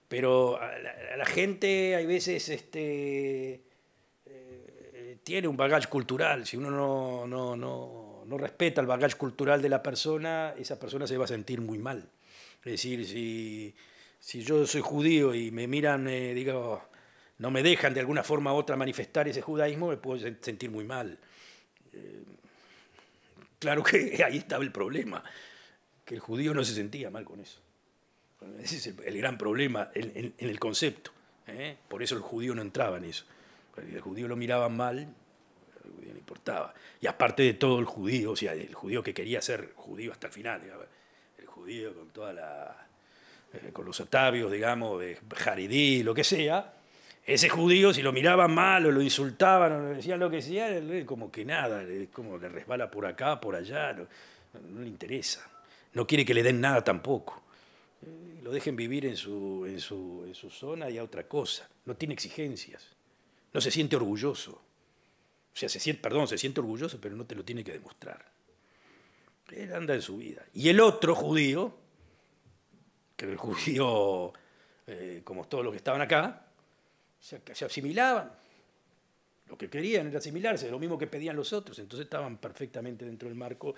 pero a la gente hay veces tiene un bagaje cultural. Si uno no respeta el bagaje cultural de la persona, esa persona se va a sentir muy mal. Es decir, si yo soy judío y me miran, no me dejan de alguna forma u otra manifestar ese judaísmo, me puedo sentir muy mal. Claro que ahí estaba el problema, que el judío no se sentía mal con eso. Ese es el gran problema en el concepto. Por eso el judío no entraba en eso. El judío lo miraban mal, al judío no importaba. Y aparte de todo, el judío, o sea, el judío que quería ser judío hasta el final, el judío con toda con los atavios, digamos, de Jaridí, lo que sea, ese judío, si lo miraban mal o lo insultaban o le decían lo que sea, como que nada, como le resbala por acá, por allá, no le interesa. No quiere que le den nada tampoco. Lo dejen vivir en su zona y a otra cosa. No tiene exigencias. No se siente orgulloso. O sea, se siente orgulloso, pero no te lo tiene que demostrar. Él anda en su vida. Y el otro judío, que el judío, como todos los que estaban acá, se asimilaban. Lo que querían era asimilarse, lo mismo que pedían los otros. Entonces estaban perfectamente dentro del marco.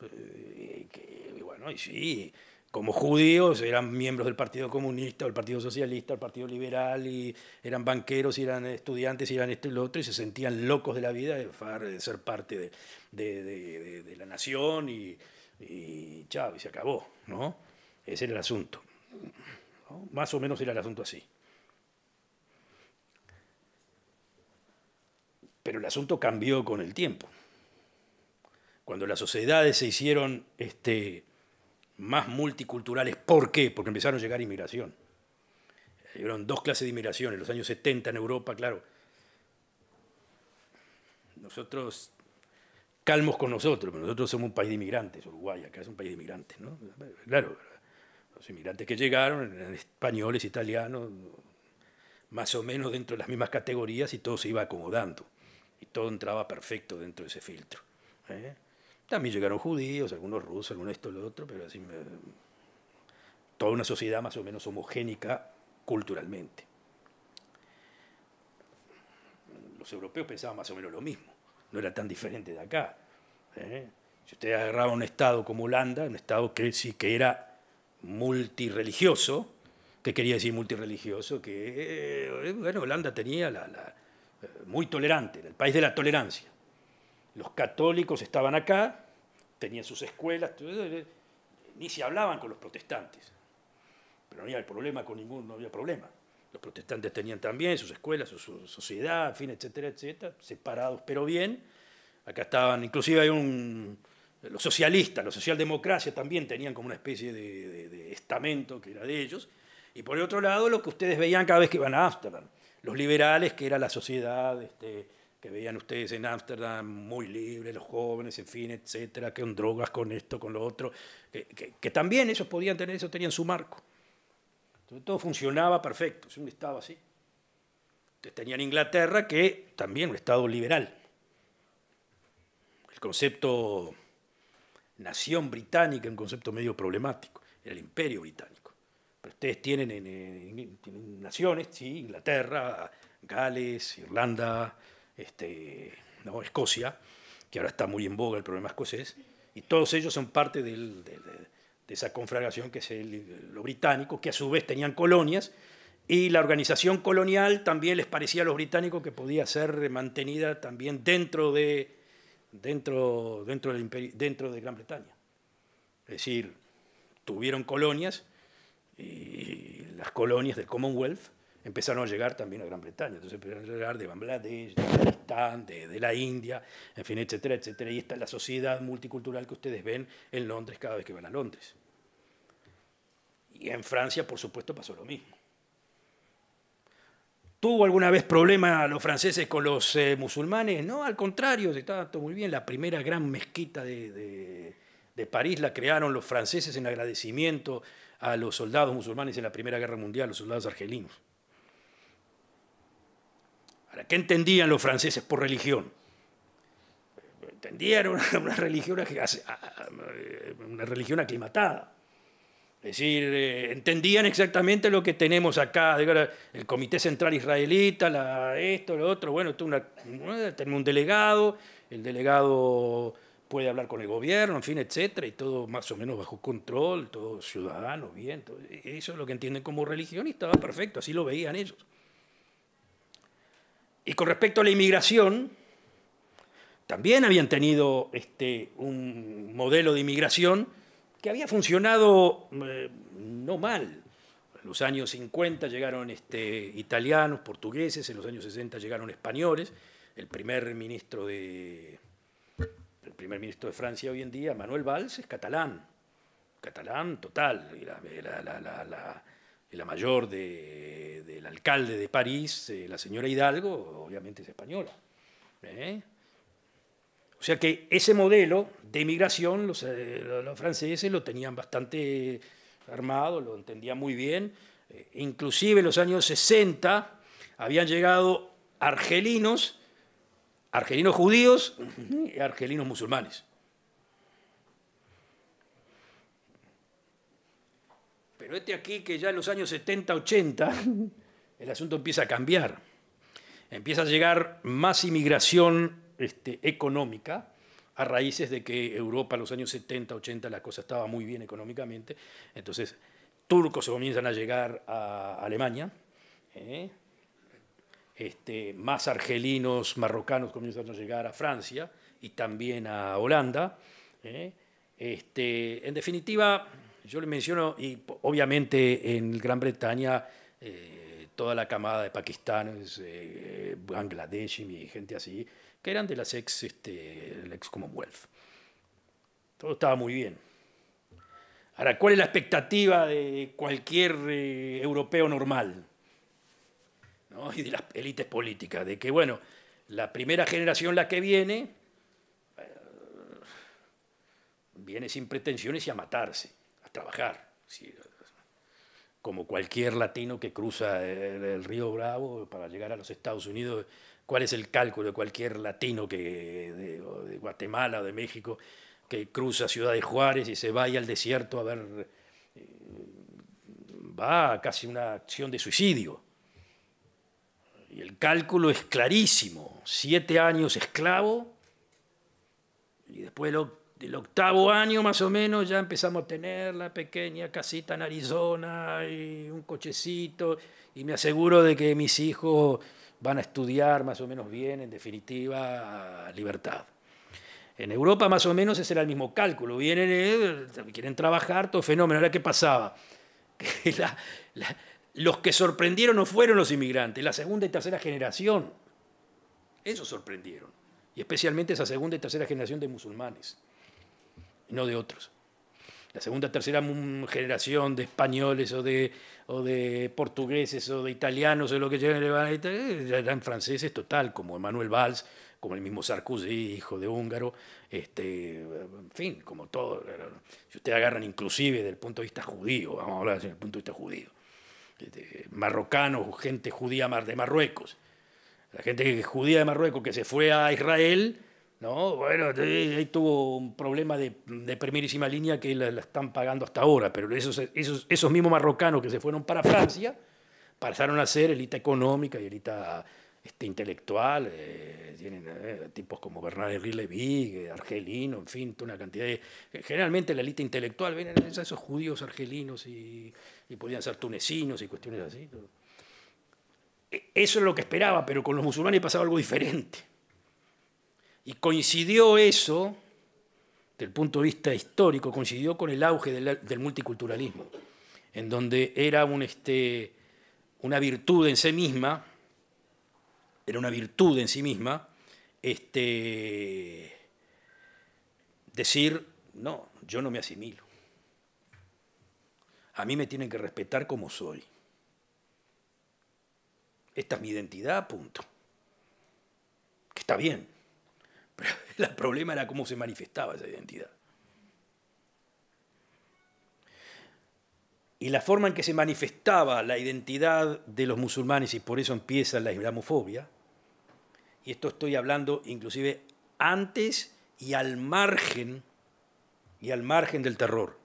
Y bueno, y sí, como judíos eran miembros del Partido Comunista, o el Partido Socialista, o el Partido Liberal, y eran banqueros, y eran estudiantes, y eran esto y lo otro, y se sentían locos de la vida de ser parte de la nación, y chao, y se acabó, ¿no? Ese era el asunto, ¿no? Más o menos era el asunto así. Pero el asunto cambió con el tiempo. Cuando las sociedades se hicieron más multiculturales, ¿por qué? Porque empezaron a llegar inmigración. Hubieron dos clases de inmigración en los años 70 en Europa, claro. Nosotros, calmos con nosotros, pero nosotros somos un país de inmigrantes, Uruguay, acá es un país de inmigrantes, ¿no? Claro, los inmigrantes que llegaron eran españoles, italianos, más o menos dentro de las mismas categorías, y todo se iba acomodando. Y todo entraba perfecto dentro de ese filtro. También llegaron judíos, algunos rusos, algunos esto, lo otro, pero así toda una sociedad más o menos homogénica culturalmente. Los europeos pensaban más o menos lo mismo, no era tan diferente de acá. Si usted agarraba un estado como Holanda, un estado que sí que era multirreligioso, ¿qué quería decir multirreligioso? Que, bueno, Holanda tenía muy tolerante, era el país de la tolerancia. Los católicos estaban acá, tenían sus escuelas, ni se hablaban con los protestantes. Pero no había problema con ninguno, no había problema. Los protestantes tenían también sus escuelas, su sociedad, en fin, etcétera, etcétera, separados pero bien. Acá estaban, inclusive los socialistas, los socialdemocracias también tenían como una especie de estamento que era de ellos. Y por el otro lado, lo que ustedes veían cada vez que iban a Ámsterdam, los liberales, que era la sociedad que veían ustedes en Ámsterdam, muy libre, los jóvenes, en fin, etcétera, que con drogas, con esto, con lo otro, que también ellos podían tener, eso tenían su marco. Entonces, todo funcionaba perfecto, es un estado así. Entonces tenían Inglaterra, que también un estado liberal. El concepto nación británica es un concepto medio problemático, era el imperio británico. Pero ustedes tienen naciones, sí, Inglaterra, Gales, Irlanda, ¿no? Escocia, que ahora está muy en boga el problema escocés, y todos ellos son parte de esa conflagración que es lo británico, que a su vez tenían colonias, y la organización colonial también les parecía a los británicos que podía ser mantenida también dentro de Gran Bretaña. Es decir, tuvieron colonias, y las colonias del Commonwealth empezaron a llegar también a Gran Bretaña. Entonces empezaron a llegar de Bangladesh, de Afganistán, de la India, en fin, etcétera, etcétera. Y esta es la sociedad multicultural que ustedes ven en Londres cada vez que van a Londres. Y en Francia, por supuesto, pasó lo mismo. ¿Tuvo alguna vez problema los franceses con los musulmanes? No, al contrario, estaba todo muy bien. La primera gran mezquita de París la crearon los franceses en agradecimiento a los soldados musulmanes en la Primera Guerra Mundial, los soldados argelinos. Ahora, ¿qué entendían los franceses por religión? Entendían una religión aclimatada. Es decir, entendían exactamente lo que tenemos acá, el Comité Central Israelita, esto, lo otro. Bueno, tenemos un delegado, el delegado puede hablar con el gobierno, en fin, etcétera, y todo más o menos bajo control, todo ciudadano, bien. Todo, eso es lo que entienden como religión y estaba perfecto, así lo veían ellos. Y con respecto a la inmigración, también habían tenido un modelo de inmigración que había funcionado no mal. En los años 50 llegaron italianos, portugueses, en los años 60 llegaron españoles. El primer ministro de Francia hoy en día, Manuel Valls, es catalán total. Y la mayor del alcalde de París, la señora Hidalgo, obviamente es española. O sea que ese modelo de inmigración los franceses lo tenían bastante armado, lo entendían muy bien. Inclusive en los años 60 habían llegado argelinos judíos y argelinos musulmanes. Pero aquí que ya en los años 70, 80, el asunto empieza a cambiar. Empieza a llegar más inmigración económica, a raíces de que Europa en los años 70, 80 la cosa estaba muy bien económicamente, entonces turcos comienzan a llegar a Alemania, más argelinos, marrocanos comienzan a llegar a Francia y también a Holanda. En definitiva, yo le menciono, y obviamente en Gran Bretaña, toda la camada de pakistanes, Bangladesh y gente así, que eran de las el ex Commonwealth. Todo estaba muy bien. Ahora, ¿cuál es la expectativa de cualquier europeo normal? ¿No? Y de las élites políticas, de que, bueno, la primera generación, la que viene, viene sin pretensiones y a matarse, a trabajar. ¿Sí? Como cualquier latino que cruza el río Bravo para llegar a los Estados Unidos. ¿Cuál es el cálculo de cualquier latino de Guatemala o de México que cruza Ciudad de Juárez y se vaya al desierto a ver? Va a casi una acción de suicidio. Y el cálculo es clarísimo: 7 años esclavo, y después del 8.º año más o menos ya empezamos a tener la pequeña casita en Arizona y un cochecito, y me aseguro de que mis hijos van a estudiar más o menos bien, en definitiva, libertad. En Europa más o menos ese era el mismo cálculo: vienen, quieren trabajar, todo fenómeno. Ahora, ¿qué pasaba? Que los que sorprendieron no fueron los inmigrantes, la segunda y tercera generación. Esos sorprendieron. Y especialmente esa segunda y tercera generación de musulmanes, y no de otros. La segunda y tercera generación de españoles o de portugueses o de italianos o lo que llegan ya eran franceses total, como Emmanuel Valls, como el mismo Sarkozy, hijo de húngaro, en fin, como todo. Si ustedes agarran inclusive desde el punto de vista judío, vamos a hablar desde el punto de vista judío, marrocanos, gente judía de Marruecos, la gente judía de Marruecos que se fue a Israel, ¿no? Bueno, ahí tuvo un problema de primerísima línea que la están pagando hasta ahora, pero esos mismos marrocanos que se fueron para Francia pasaron a ser élite económica y élite intelectual. Tienen tipos como Bernard-Henri Lévy, argelino, en fin, toda una cantidad de... Generalmente la élite intelectual vienen esos judíos argelinos y podían ser tunecinos y cuestiones así. Eso es lo que esperaba, pero con los musulmanes pasaba algo diferente. Y coincidió eso, desde el punto de vista histórico, coincidió con el auge del multiculturalismo, en donde era una virtud en sí misma, decir: no, yo no me asimilo. A mí me tienen que respetar como soy. Esta es mi identidad, punto. Que está bien. Pero el problema era cómo se manifestaba esa identidad. Y la forma en que se manifestaba la identidad de los musulmanes, y por eso empieza la islamofobia, y esto estoy hablando inclusive antes y al margen del terror,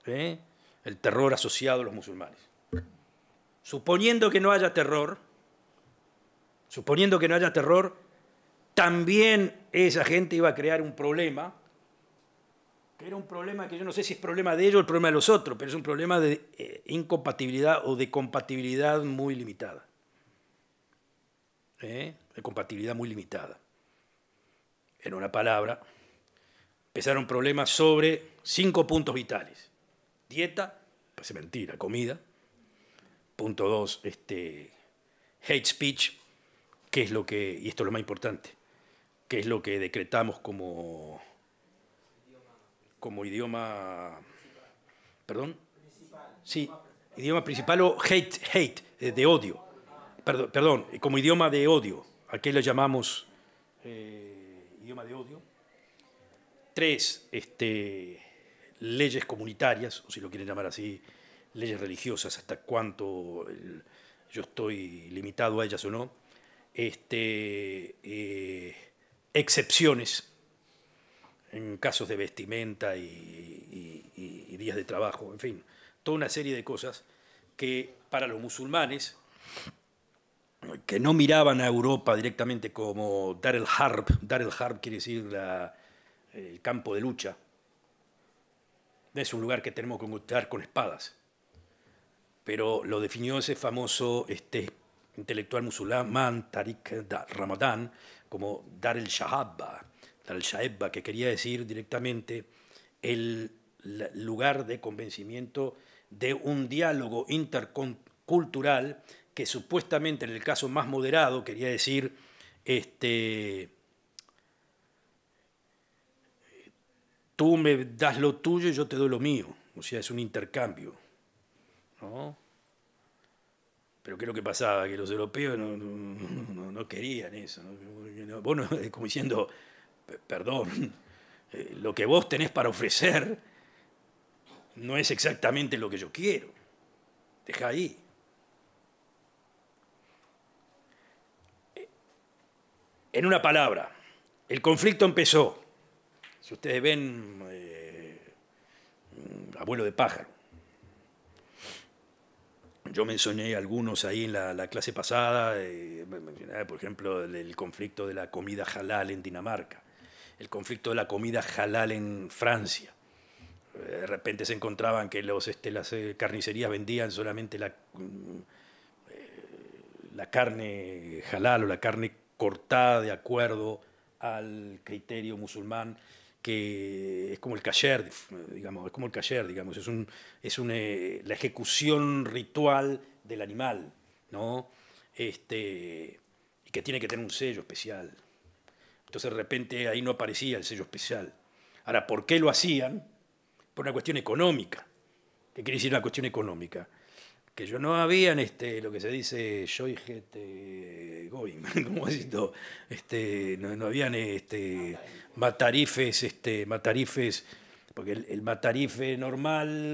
el terror asociado a los musulmanes. Suponiendo que no haya terror, también esa gente iba a crear un problema, que era un problema que yo no sé si es problema de ellos o el problema de los otros, pero es un problema de incompatibilidad o de compatibilidad muy limitada. De compatibilidad muy limitada. En una palabra, empezaron problemas sobre 5 puntos vitales. Dieta, pues es mentira, comida. Punto 2, hate speech, que es lo que, y esto es lo más importante, que es lo que decretamos como idioma, perdón, sí, idioma principal, o hate, de odio, perdón, como idioma de odio, ¿a qué le llamamos idioma de odio? 3, leyes comunitarias, o si lo quieren llamar así, leyes religiosas, hasta cuánto yo estoy limitado a ellas o no, excepciones en casos de vestimenta y días de trabajo, en fin, toda una serie de cosas que para los musulmanes, que no miraban a Europa directamente como Dar el Harb quiere decir el campo de lucha. No es un lugar que tenemos que conquistar con espadas. Pero lo definió ese famoso intelectual musulmán, Tariq Ramadan, como Dar el-Shahaba, que quería decir directamente el lugar de convencimiento de un diálogo intercultural que supuestamente en el caso más moderado quería decir tú me das lo tuyo y yo te doy lo mío. O sea, es un intercambio, ¿no? Pero ¿qué es lo que pasaba? Que los europeos no querían eso. Vos como diciendo, perdón, lo que vos tenés para ofrecer no es exactamente lo que yo quiero. Deja ahí. En una palabra, el conflicto empezó. Si ustedes ven Abuelo de pájaro, yo mencioné algunos ahí en la clase pasada, mencionaba, por ejemplo, el conflicto de la comida halal en Dinamarca, el conflicto de la comida halal en Francia. De repente se encontraban que las carnicerías vendían solamente la carne halal o la carne cortada de acuerdo al criterio musulmán, que es como el kasher, digamos, es la ejecución ritual del animal, ¿no? Y que tiene que tener un sello especial. Entonces de repente ahí no aparecía el sello especial. Ahora, ¿por qué lo hacían? Por una cuestión económica. ¿Qué quiere decir una cuestión económica? Que yo no habían lo que se dice Shoiget Goim, ¿cómo es esto? No habían matarifes, porque el matarife normal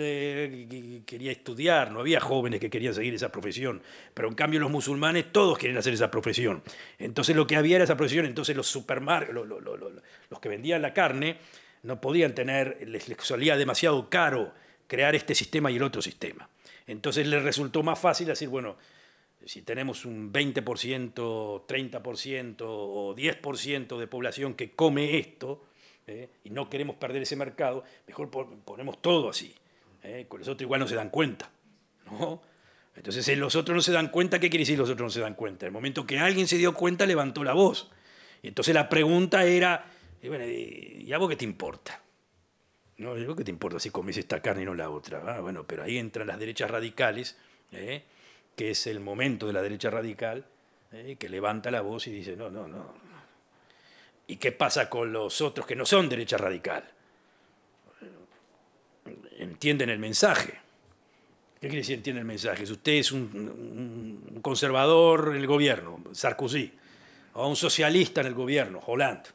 quería estudiar, no había jóvenes que querían seguir esa profesión, pero en cambio los musulmanes todos quieren hacer esa profesión. Entonces lo que había era esa profesión, entonces los supermercados, los que vendían la carne, no podían les salía demasiado caro crear este sistema y el otro sistema. Entonces les resultó más fácil decir, bueno, si tenemos un 20%, 30% o 10% de población que come esto, y no queremos perder ese mercado, mejor ponemos todo así. Con los otros igual no se dan cuenta, ¿no? Entonces, si los otros no se dan cuenta, ¿qué quiere decir los otros no se dan cuenta? En el momento que alguien se dio cuenta, levantó la voz. Y entonces la pregunta era, bueno, ¿y a vos qué te importa? No, ¿qué te importa si comes esta carne y no la otra? Ah, bueno, pero ahí entran las derechas radicales, que es el momento de la derecha radical, que levanta la voz y dice, no. ¿Y qué pasa con los otros que no son derecha radical? ¿Entienden el mensaje? ¿Qué quiere decir entiende el mensaje? Si usted es un conservador en el gobierno, Sarkozy, o un socialista en el gobierno, Hollande,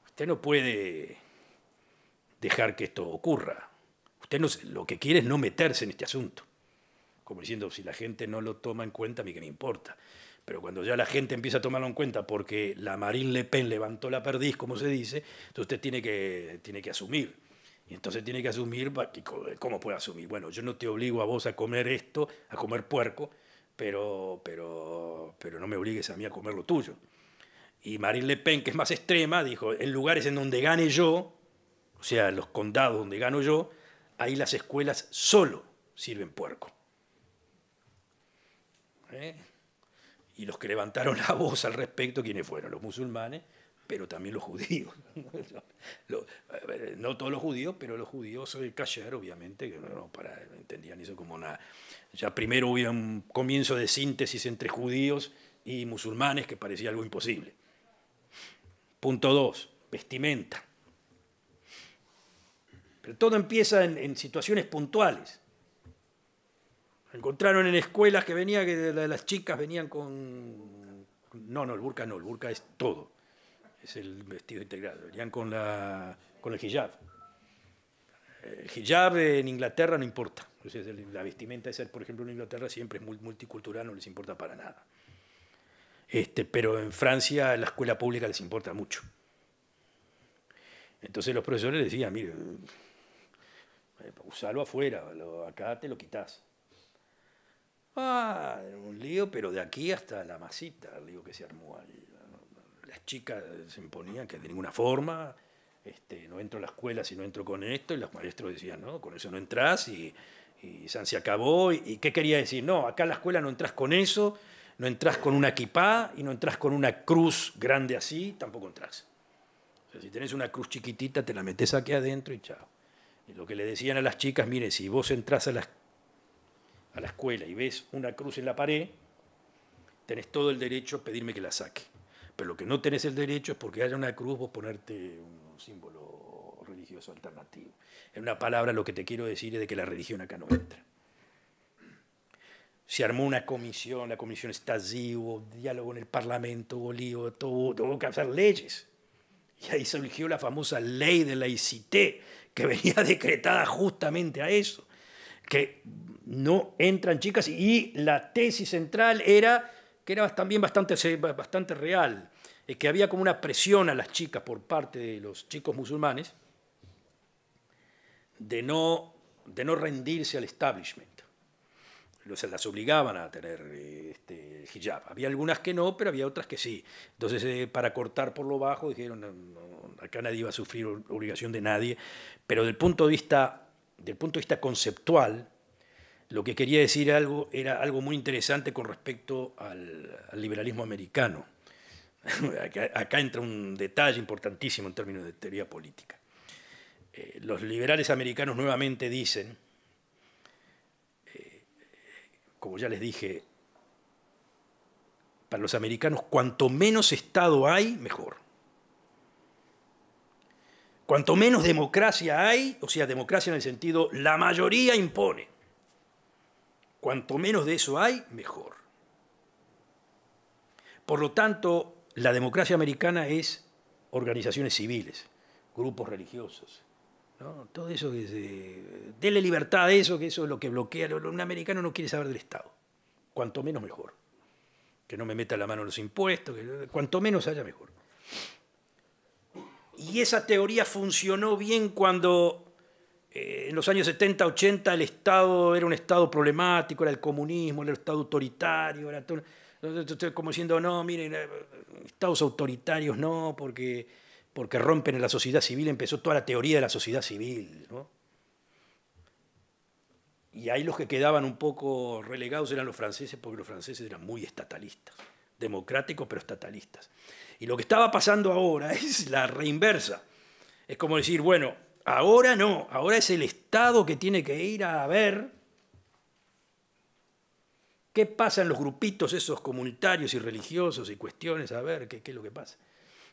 usted no puede dejar que esto ocurra. Usted lo que quiere es no meterse en este asunto. Como diciendo, si la gente no lo toma en cuenta, a mí qué me importa. Pero cuando ya la gente empieza a tomarlo en cuenta porque la Marine Le Pen levantó la perdiz, como se dice, entonces usted tiene que asumir. Y entonces tiene que asumir, ¿cómo puede asumir? Bueno, yo no te obligo a vos a comer esto, a comer puerco, pero no me obligues a mí a comer lo tuyo. Y Marine Le Pen, que es más extrema, dijo, en lugares en donde gane yo, o sea, en los condados donde gano yo, ahí las escuelas solo sirven puerco. Y los que levantaron la voz al respecto, ¿quiénes fueron? Los musulmanes, pero también los judíos. No todos los judíos, pero los judíos kasher, obviamente, que entendían eso como una... Ya primero hubo un comienzo de síntesis entre judíos y musulmanes que parecía algo imposible. Punto 2, vestimenta. Pero todo empieza en situaciones puntuales. Encontraron en escuelas que las chicas venían con... No, el burka no, el burka es todo. Es el vestido integral. Venían con el hijab. El hijab en Inglaterra no importa. Entonces, la vestimenta esa, por ejemplo, en Inglaterra siempre es multicultural, no les importa para nada. Pero en Francia, en la escuela pública les importa mucho. Entonces los profesores les decían, mire, usalo afuera, acá te lo quitas. Era un lío, pero de aquí hasta la masita, el lío que se armó ahí. las chicas se imponían que de ninguna forma, no entro a la escuela si no entro con esto, y los maestros decían, no, con eso no entras, y se acabó. ¿Y qué quería decir? No, acá en la escuela no entras con eso, no entras con una kipá, y no entras con una cruz grande así, tampoco entras. O sea, si tenés una cruz chiquitita, te la metés aquí adentro y chao. Y lo que le decían a las chicas, mire, si vos entrás a la escuela y ves una cruz en la pared, tenés todo el derecho a pedirme que la saque. Pero lo que no tenés el derecho es porque haya una cruz vos ponerte un símbolo religioso alternativo. En una palabra, lo que te quiero decir es de que la religión acá no entra. Se armó una comisión, la comisión Stasi, hubo diálogo en el Parlamento, hubo lío, tuvo que hacer leyes. Y ahí surgió la famosa ley de laicité, que venía decretada justamente a eso, que no entran chicas, y la tesis central era, que era también bastante real, que había como una presión a las chicas por parte de los chicos musulmanes de no rendirse al establishment. Las obligaban a tener hijab. Había algunas que no, pero había otras que sí. Entonces, para cortar por lo bajo, dijeron, no, acá nadie va a sufrir obligación de nadie. Pero del punto de vista conceptual, lo que quería decir era algo muy interesante con respecto al liberalismo americano. Acá entra un detalle importantísimo en términos de teoría política. Los liberales americanos nuevamente dicen, como ya les dije, para los americanos, cuanto menos Estado hay, mejor. Cuanto menos democracia hay, o sea, democracia en el sentido, la mayoría impone. Cuanto menos de eso hay, mejor. Por lo tanto, la democracia americana es organizaciones civiles, grupos religiosos, ¿no? Todo eso dele libertad a eso, que eso es lo que bloquea. Un americano no quiere saber del Estado. Cuanto menos, mejor. Que no me meta la mano en los impuestos, cuanto menos haya, mejor. Y esa teoría funcionó bien cuando en los años 70, 80 el Estado era un Estado problemático, era el comunismo, era el Estado autoritario, era todo, como diciendo, no, miren, Estados autoritarios no, porque rompen en la sociedad civil, empezó toda la teoría de la sociedad civil, ¿no? Y ahí los que quedaban un poco relegados eran los franceses, porque los franceses eran muy estatalistas, democráticos pero estatalistas. Y lo que estaba pasando ahora es la reinversa. Es como decir, bueno, ahora no, ahora es el Estado que tiene que ir a ver qué pasa en los grupitos esos comunitarios y religiosos y cuestiones, a ver qué es lo que pasa.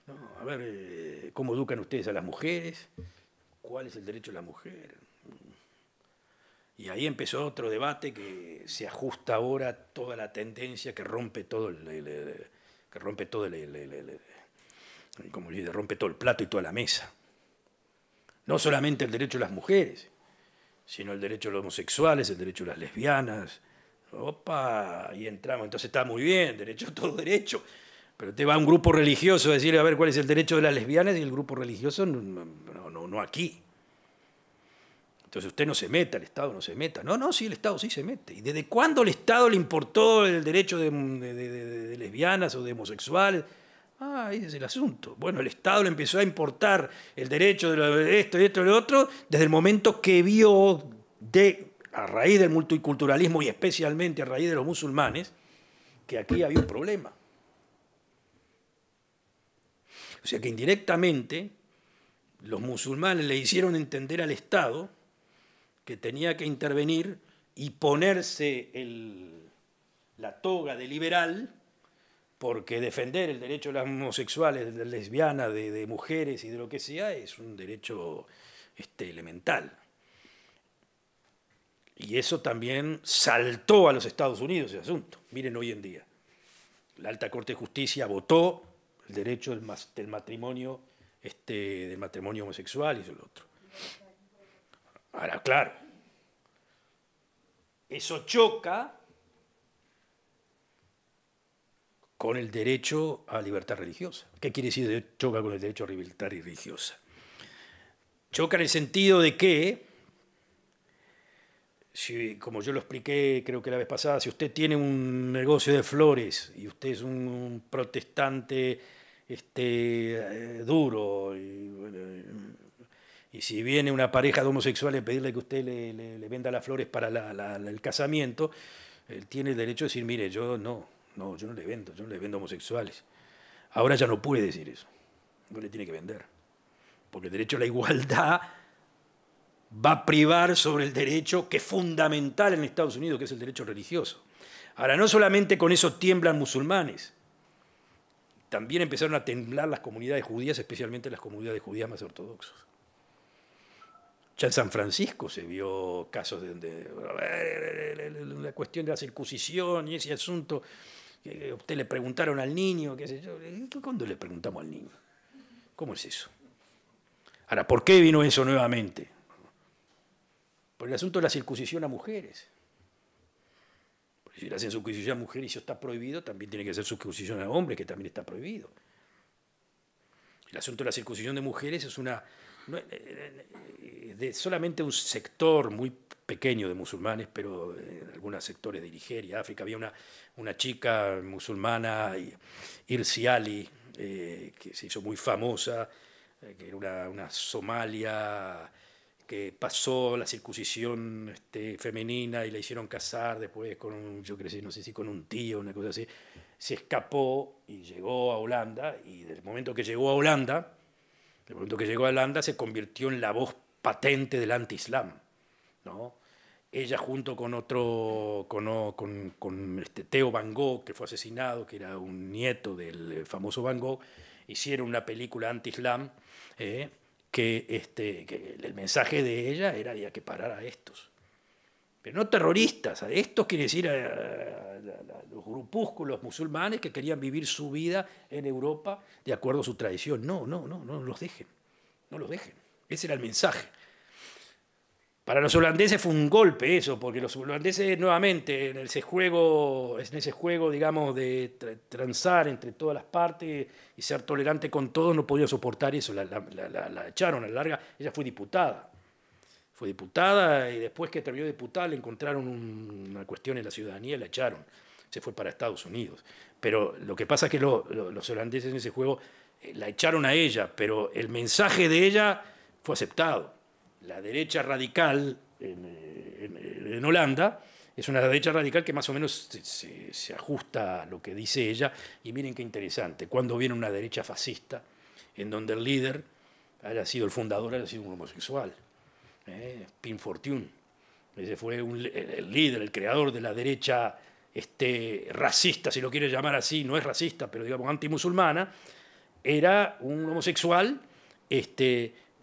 No, a ver, ¿cómo educan ustedes a las mujeres? ¿Cuál es el derecho de la mujer? Y ahí empezó otro debate que se ajusta ahora a toda la tendencia que rompe todo rompe todo el plato y toda la mesa. No solamente el derecho de las mujeres, sino el derecho de los homosexuales, el derecho de las lesbianas. Opa, ahí entramos. Entonces está muy bien, derecho, todo derecho. Pero te va un grupo religioso a decir, a ver, ¿cuál es el derecho de las lesbianas? Y el grupo religioso, no aquí. Entonces usted no se meta, el Estado no se meta. No, sí, el Estado sí se mete. ¿Y desde cuándo el Estado le importó el derecho de lesbianas o de homosexuales? Ese es el asunto. Bueno, el Estado le empezó a importar el derecho de esto y esto y lo otro desde el momento que vio, a raíz del multiculturalismo y especialmente a raíz de los musulmanes, que aquí había un problema. O sea que indirectamente los musulmanes le hicieron entender al Estado que tenía que intervenir y ponerse la toga de liberal, porque defender el derecho de las homosexuales, de lesbianas, de mujeres y de lo que sea, es un derecho elemental. Y eso también saltó a los Estados Unidos ese asunto. Miren hoy en día. La Alta Corte de Justicia votó el derecho del matrimonio homosexual y eso y lo otro. Ahora, claro, eso choca con el derecho a libertad religiosa. ¿Qué quiere decir choca con el derecho a libertad religiosa? Choca en el sentido de que, como yo lo expliqué creo que la vez pasada, si usted tiene un negocio de flores y usted es un protestante duro. Y si viene una pareja de homosexuales a pedirle que usted le venda las flores para el casamiento, él tiene el derecho de decir, mire, yo no le vendo homosexuales. Ahora ya no puede decir eso, no le tiene que vender. Porque el derecho a la igualdad va a privar sobre el derecho que es fundamental en Estados Unidos, que es el derecho religioso. Ahora, no solamente con eso tiemblan musulmanes, también empezaron a temblar las comunidades judías, especialmente las comunidades judías más ortodoxas. Ya en San Francisco se vio casos de la cuestión de la circuncisión y ese asunto, que usted le preguntaron al niño, qué sé yo. ¿Cuándo le preguntamos al niño? ¿Cómo es eso? Ahora, ¿por qué vino eso nuevamente? Por el asunto de la circuncisión a mujeres. Porque si le hacen circuncisión a mujeres y eso está prohibido, también tiene que ser circuncisión a hombres, que también está prohibido. El asunto de la circuncisión de mujeres es de solamente un sector muy pequeño de musulmanes, pero en algunos sectores de Nigeria, África, había una chica musulmana, Irsi Ali, que se hizo muy famosa, que era una somalia que pasó la circuncisión femenina y la hicieron casar después con yo creo, no sé si con un tío, una cosa así. Se escapó y llegó a Holanda, y desde el momento que llegó a Holanda, se convirtió en la voz patente del anti-islam, ¿no? Ella junto con Theo Van Gogh, que fue asesinado, que era un nieto del famoso Van Gogh, hicieron una película anti-islam, que el mensaje de ella era había que parar a estos. Pero no terroristas, a estos quiere decir a los grupúsculos musulmanes que querían vivir su vida en Europa de acuerdo a su tradición. No los dejen, no los dejen. Ese era el mensaje. Para los holandeses fue un golpe eso, porque los holandeses nuevamente en ese juego, digamos, de transar entre todas las partes y ser tolerante con todos, no podía soportar eso, la echaron a la larga. Ella fue diputada y después que terminó de diputada le encontraron una cuestión en la ciudadanía y la echaron. Se fue para Estados Unidos. Pero lo que pasa es que los holandeses en ese juego la echaron a ella, pero el mensaje de ella fue aceptado. La derecha radical en Holanda es una derecha radical que más o menos se ajusta a lo que dice ella. Y miren qué interesante, cuando viene una derecha fascista, en donde el líder haya sido el fundador, haya sido un homosexual, Pim Fortuyn. Ese fue el líder, el creador de la derecha racista, si lo quiere llamar así, no es racista, pero digamos antimusulmana, era un homosexual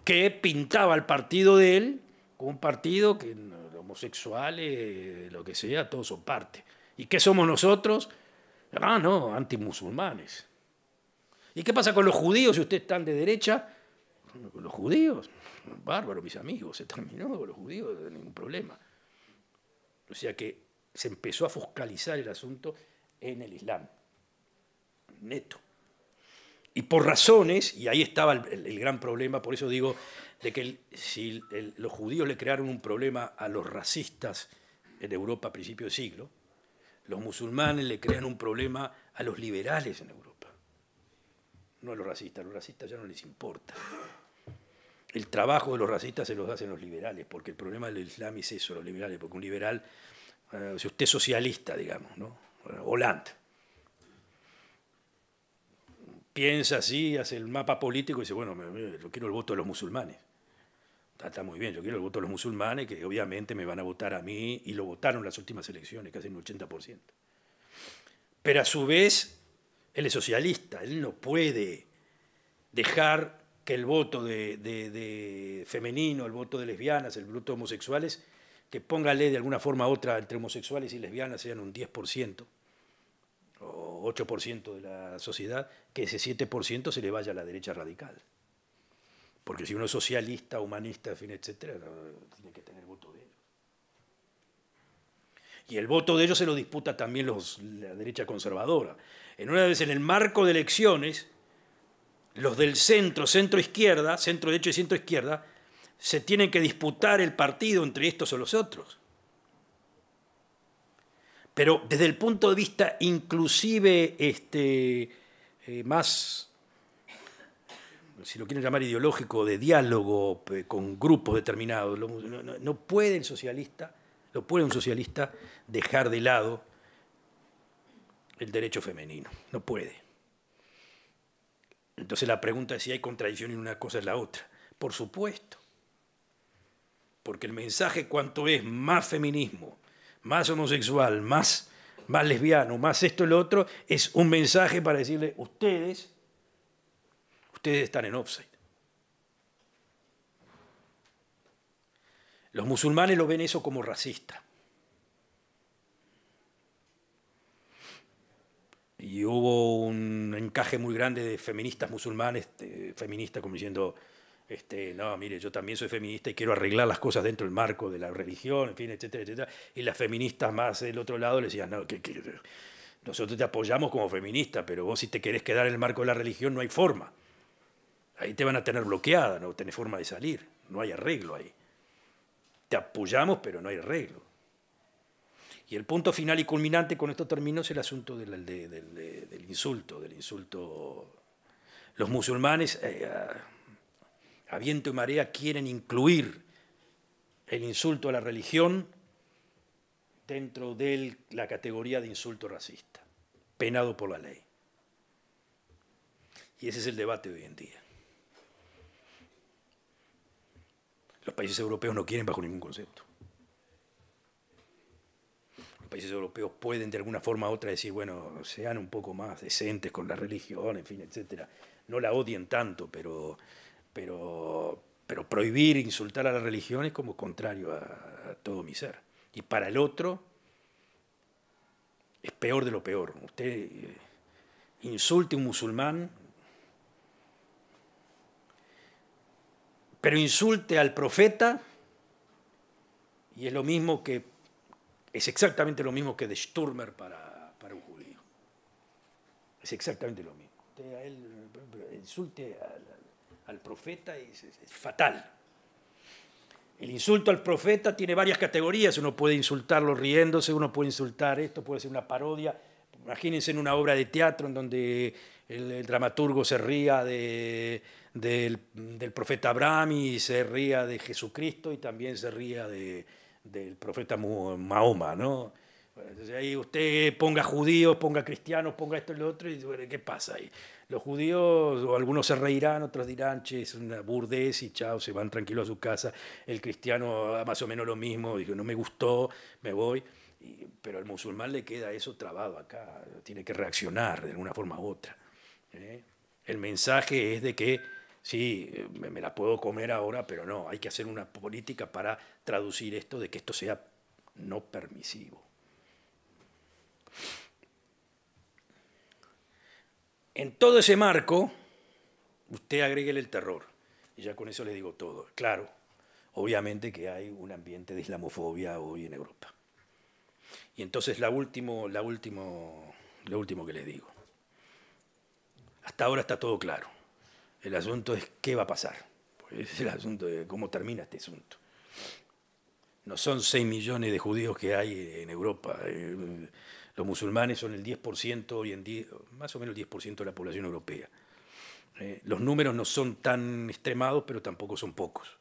que pintaba el partido de él como un partido que homosexuales, lo que sea, todos son parte. ¿Y qué somos nosotros? No, antimusulmanes. ¿Y qué pasa con los judíos si ustedes están de derecha? Con los judíos, bárbaro, mis amigos, se terminó con los judíos, no hay ningún problema. O sea que se empezó a focalizar el asunto en el Islam, neto. Y por razones, y ahí estaba el gran problema, por eso digo de que si los judíos le crearon un problema a los racistas en Europa a principios de siglo, los musulmanes le crean un problema a los liberales en Europa. No a los racistas ya no les importa. El trabajo de los racistas se los hacen los liberales, porque el problema del Islam es eso, los liberales, porque un liberal, si usted es socialista, digamos, ¿no? Hollande, piensa así, hace el mapa político y dice, bueno, yo quiero el voto de los musulmanes. Está muy bien, yo quiero el voto de los musulmanes, que obviamente me van a votar a mí, y lo votaron en las últimas elecciones, casi un 80%. Pero a su vez, él es socialista, él no puede dejar que el voto de femenino, el voto de lesbianas, el voto de homosexuales, que póngale de alguna forma u otra entre homosexuales y lesbianas sean un 10%. O 8% de la sociedad, que ese 7% se le vaya a la derecha radical. Porque si uno es socialista, humanista, en fin, etcétera, tiene que tener voto de ellos. Y el voto de ellos se lo disputa también la derecha conservadora. En una vez, en el marco de elecciones, los del centro-izquierda, centro-derecha y centro-izquierda, se tienen que disputar el partido entre estos o los otros. Pero desde el punto de vista inclusive más si lo quieren llamar ideológico, de diálogo con grupos determinados. No puede el socialista, no puede un socialista dejar de lado el derecho femenino, no puede. Entonces la pregunta es si hay contradicción en una cosa y en la otra. Por supuesto, porque el mensaje cuanto es más feminismo, más homosexual, más lesbiano, más esto y lo otro, es un mensaje para decirle, ustedes están en offside. Los musulmanes lo ven eso como racista. Y hubo un encaje muy grande de feministas musulmanes, feministas como diciendo, no, mire, yo también soy feminista y quiero arreglar las cosas dentro del marco de la religión, en fin, etcétera, etcétera. Y las feministas más del otro lado le decían, no, que nosotros te apoyamos como feminista, pero vos si te querés quedar en el marco de la religión no hay forma. Ahí te van a tener bloqueada, no tenés forma de salir, no hay arreglo ahí. Te apoyamos, pero no hay arreglo. Y el punto final y culminante, con esto termino, es el asunto del insulto. Los musulmanes, a viento y marea, quieren incluir el insulto a la religión dentro de la categoría de insulto racista, penado por la ley. Y ese es el debate de hoy en día. Los países europeos no quieren bajo ningún concepto. Los países europeos pueden de alguna forma u otra decir, bueno, sean un poco más decentes con la religión, en fin, etcétera. No la odien tanto, pero prohibir, insultar a la religión es como contrario a todo mi ser. Y para el otro es peor de lo peor. Usted insulte a un musulmán, pero insulte al profeta y es exactamente lo mismo que de Sturmer para un judío. Es exactamente lo mismo. Usted a él insulte al profeta es fatal. El insulto al profeta tiene varias categorías. Uno puede insultarlo riéndose, uno puede insultar esto, puede ser una parodia. Imagínense en una obra de teatro en donde el dramaturgo se ría del profeta Abraham y se ría de Jesucristo y también se ría del profeta Mahoma, ¿no? Entonces ahí usted ponga judíos, ponga cristianos, ponga esto y lo otro, y bueno, ¿qué pasa ahí? Los judíos, o algunos se reirán, otros dirán, che, es una burdez y chao, se van tranquilos a su casa. El cristiano más o menos lo mismo, dijo, no me gustó, me voy. Pero al musulmán le queda eso trabado acá, tiene que reaccionar de alguna forma u otra. El mensaje es de que sí, me la puedo comer ahora, pero no, hay que hacer una política para traducir esto de que esto sea no permisivo. En todo ese marco, usted agréguele el terror, y ya con eso le digo todo. Claro, obviamente que hay un ambiente de islamofobia hoy en Europa. Y entonces lo último que les digo. Hasta ahora está todo claro. El asunto es qué va a pasar. Pues es el asunto de cómo termina este asunto. No son 6 millones de judíos que hay en Europa. Los musulmanes son el 10% hoy en día, más o menos el 10% de la población europea. Los números no son tan extremados, pero tampoco son pocos.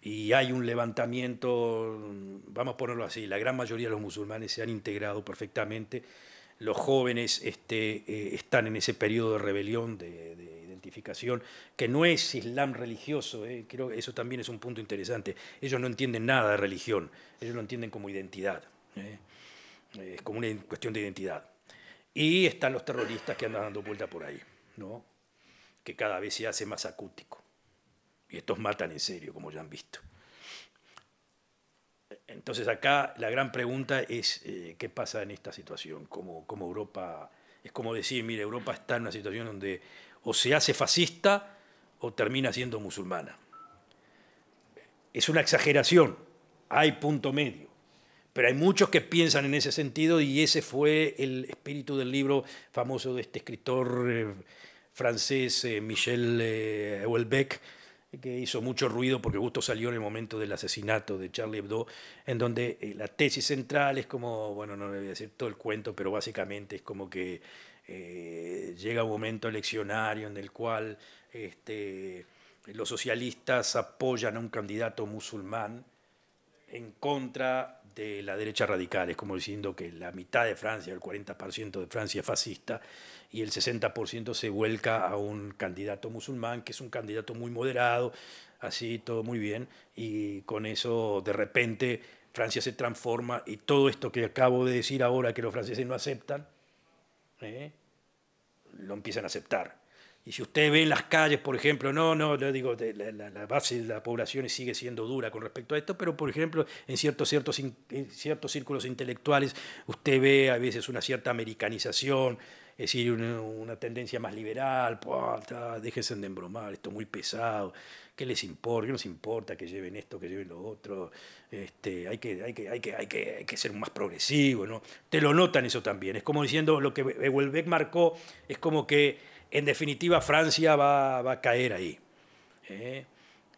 Y hay un levantamiento, vamos a ponerlo así, la gran mayoría de los musulmanes se han integrado perfectamente. Los jóvenes están en ese periodo de rebelión, de identificación, que no es islam religioso, creo que eso también es un punto interesante. Ellos no entienden nada de religión, ellos lo entienden como identidad, es como una cuestión de identidad. Y están los terroristas que andan dando vuelta por ahí, ¿no? Que cada vez se hace más acústico. Y estos matan en serio, como ya han visto. Entonces acá la gran pregunta es qué pasa en esta situación, cómo Europa, es como decir, mire, Europa está en una situación donde o se hace fascista o termina siendo musulmana. Es una exageración, hay punto medio, pero hay muchos que piensan en ese sentido y ese fue el espíritu del libro famoso de este escritor francés, Michel Houellebecq, que hizo mucho ruido porque justo salió en el momento del asesinato de Charlie Hebdo, en donde la tesis central es como, bueno, no le voy a decir todo el cuento, pero básicamente es como que llega un momento eleccionario en el cual los socialistas apoyan a un candidato musulmán en contra de la derecha radical, es como diciendo que la mitad de Francia, el 40% de Francia es fascista, y el 60% se vuelca a un candidato musulmán, que es un candidato muy moderado, así, todo muy bien, y con eso de repente Francia se transforma, y todo esto que acabo de decir ahora que los franceses no aceptan, lo empiezan a aceptar. Y si usted ve en las calles, por ejemplo, no digo, la base de la población sigue siendo dura con respecto a esto, pero por ejemplo, en ciertos círculos intelectuales, usted ve a veces una cierta americanización, es decir, una tendencia más liberal, déjense de embromar, esto es muy pesado, ¿qué les importa? ¿Qué nos importa que lleven esto, que lleven lo otro? Hay que ser más progresivo, ¿no? Te lo notan eso también, es como diciendo, lo que Houellebecq marcó, es como que en definitiva Francia va a caer ahí.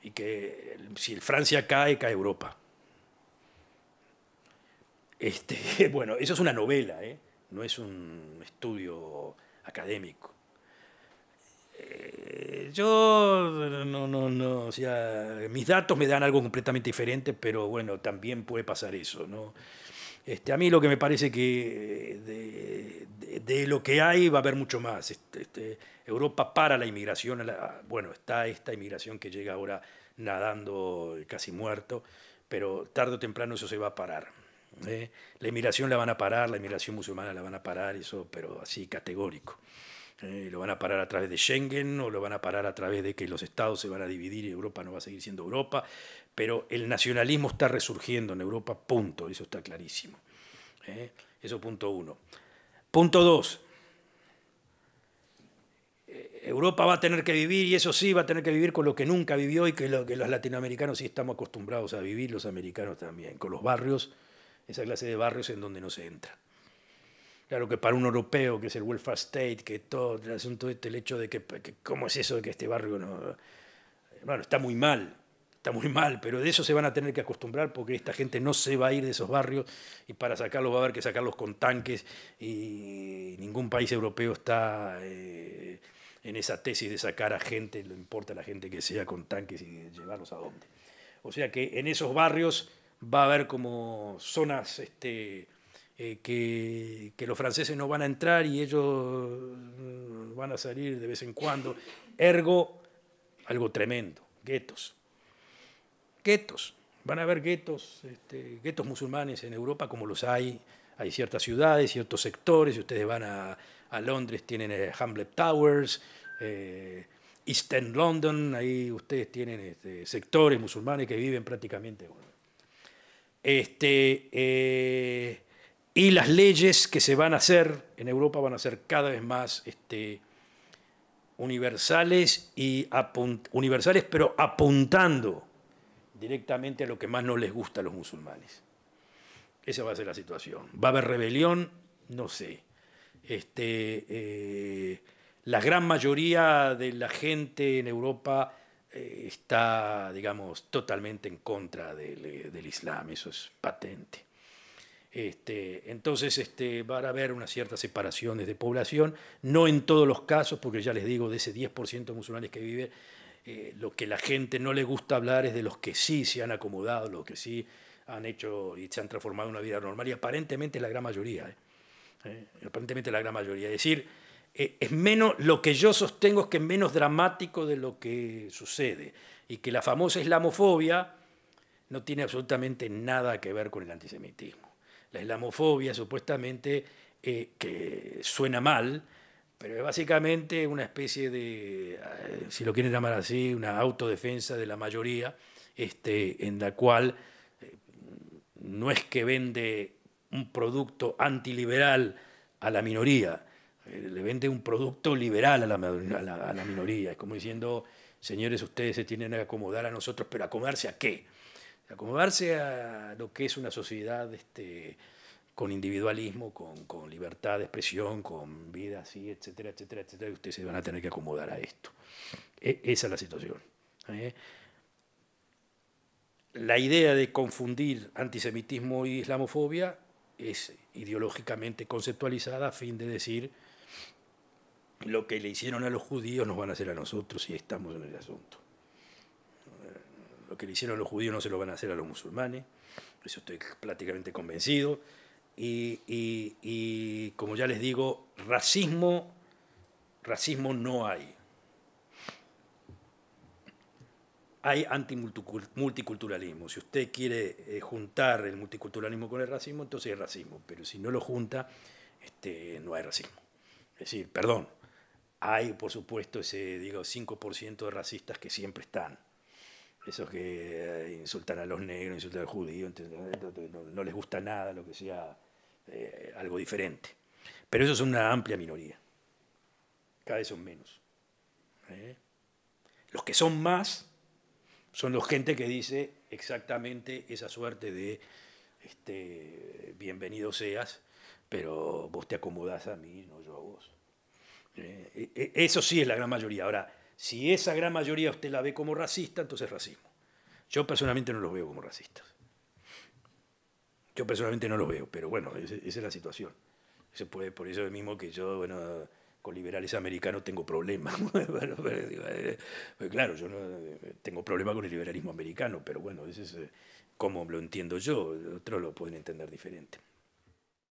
Y que si Francia cae, cae Europa. Bueno, eso es una novela, no es un estudio académico. Yo no, o sea, mis datos me dan algo completamente diferente, pero bueno, también puede pasar eso, ¿no? A mí lo que me parece que de lo que hay va a haber mucho más. Europa para la inmigración, bueno, está esta inmigración que llega ahora nadando casi muerto, pero tarde o temprano eso se va a parar. La inmigración la van a parar, la inmigración musulmana la van a parar, eso, pero así categórico. Lo van a parar a través de Schengen o lo van a parar a través de que los estados se van a dividir y Europa no va a seguir siendo Europa, pero el nacionalismo está resurgiendo en Europa, punto, eso está clarísimo. Eso punto uno. Punto dos, Europa va a tener que vivir, y eso sí, va a tener que vivir con lo que nunca vivió y que lo que los latinoamericanos sí estamos acostumbrados a vivir, los americanos también, con los barrios, esa clase de barrios en donde no se entra. Claro que para un europeo, que es el welfare state, que todo el asunto el hecho de que ¿cómo es eso de que este barrio no? Bueno, está muy mal, pero de eso se van a tener que acostumbrar porque esta gente no se va a ir de esos barrios y para sacarlos va a haber que sacarlos con tanques y ningún país europeo está en esa tesis de sacar a gente, no importa la gente que sea, con tanques y llevarlos a dónde. O sea que en esos barrios va a haber como zonas que los franceses no van a entrar y ellos van a salir de vez en cuando. Ergo, algo tremendo, guetos. Guetos. Van a haber guetos, guetos musulmanes en Europa como los hay. Hay ciertas ciudades, ciertos sectores. Si ustedes van a Londres, tienen Hamlet Towers, East End London, ahí ustedes tienen sectores musulmanes que viven prácticamente. Bueno, y las leyes que se van a hacer en Europa van a ser cada vez más universales, universales, pero apuntando directamente a lo que más no les gusta a los musulmanes. Esa va a ser la situación. ¿Va a haber rebelión? No sé. La gran mayoría de la gente en Europa está, digamos, totalmente en contra del Islam, eso es patente. Entonces va a haber unas ciertas separaciones de población, no en todos los casos, porque ya les digo, de ese 10% de musulmanes que vive, lo que la gente no le gusta hablar es de los que sí se han acomodado, los que sí han hecho y se han transformado en una vida normal, y aparentemente es la gran mayoría. Aparentemente la gran mayoría. Es decir, es menos, lo que yo sostengo es que es menos dramático de lo que sucede, y que la famosa islamofobia no tiene absolutamente nada que ver con el antisemitismo. La islamofobia supuestamente, que suena mal, pero es básicamente una especie de, si lo quieren llamar así, una autodefensa de la mayoría, en la cual no es que vende un producto antiliberal a la minoría, le vende un producto liberal a la minoría. Es como diciendo, señores, ustedes se tienen que acomodar a nosotros, pero ¿acomodarse a qué? Acomodarse a lo que es una sociedad con individualismo, con libertad de expresión, con vida así, etcétera, etcétera, etcétera, y ustedes se van a tener que acomodar a esto. Esa es la situación. La idea de confundir antisemitismo y islamofobia es ideológicamente conceptualizada a fin de decir lo que le hicieron a los judíos nos van a hacer a nosotros si estamos en el asunto. Lo que le hicieron a los judíos no se lo van a hacer a los musulmanes, eso estoy prácticamente convencido. Y como ya les digo, racismo no hay. Hay antimulticulturalismo. Si usted quiere juntar el multiculturalismo con el racismo, entonces es racismo. Pero si no lo junta, no hay racismo. Es decir, perdón, hay por supuesto ese 5% de racistas que siempre están. Esos que insultan a los negros, insultan a los judíos, no les gusta nada lo que sea algo diferente. Pero esos son una amplia minoría. Cada vez son menos. Los que son más son los gente que dice exactamente esa suerte de bienvenido seas, pero vos te acomodás a mí, no yo a vos. Eso sí es la gran mayoría. Ahora, si esa gran mayoría usted la ve como racista, entonces es racismo. Yo personalmente no los veo como racistas. Yo personalmente no los veo, pero bueno, esa es la situación. Por eso mismo que yo, bueno, con liberales americanos tengo problemas. Claro, yo no tengo problemas con el liberalismo americano, pero bueno, ese es como lo entiendo yo, otros lo pueden entender diferente.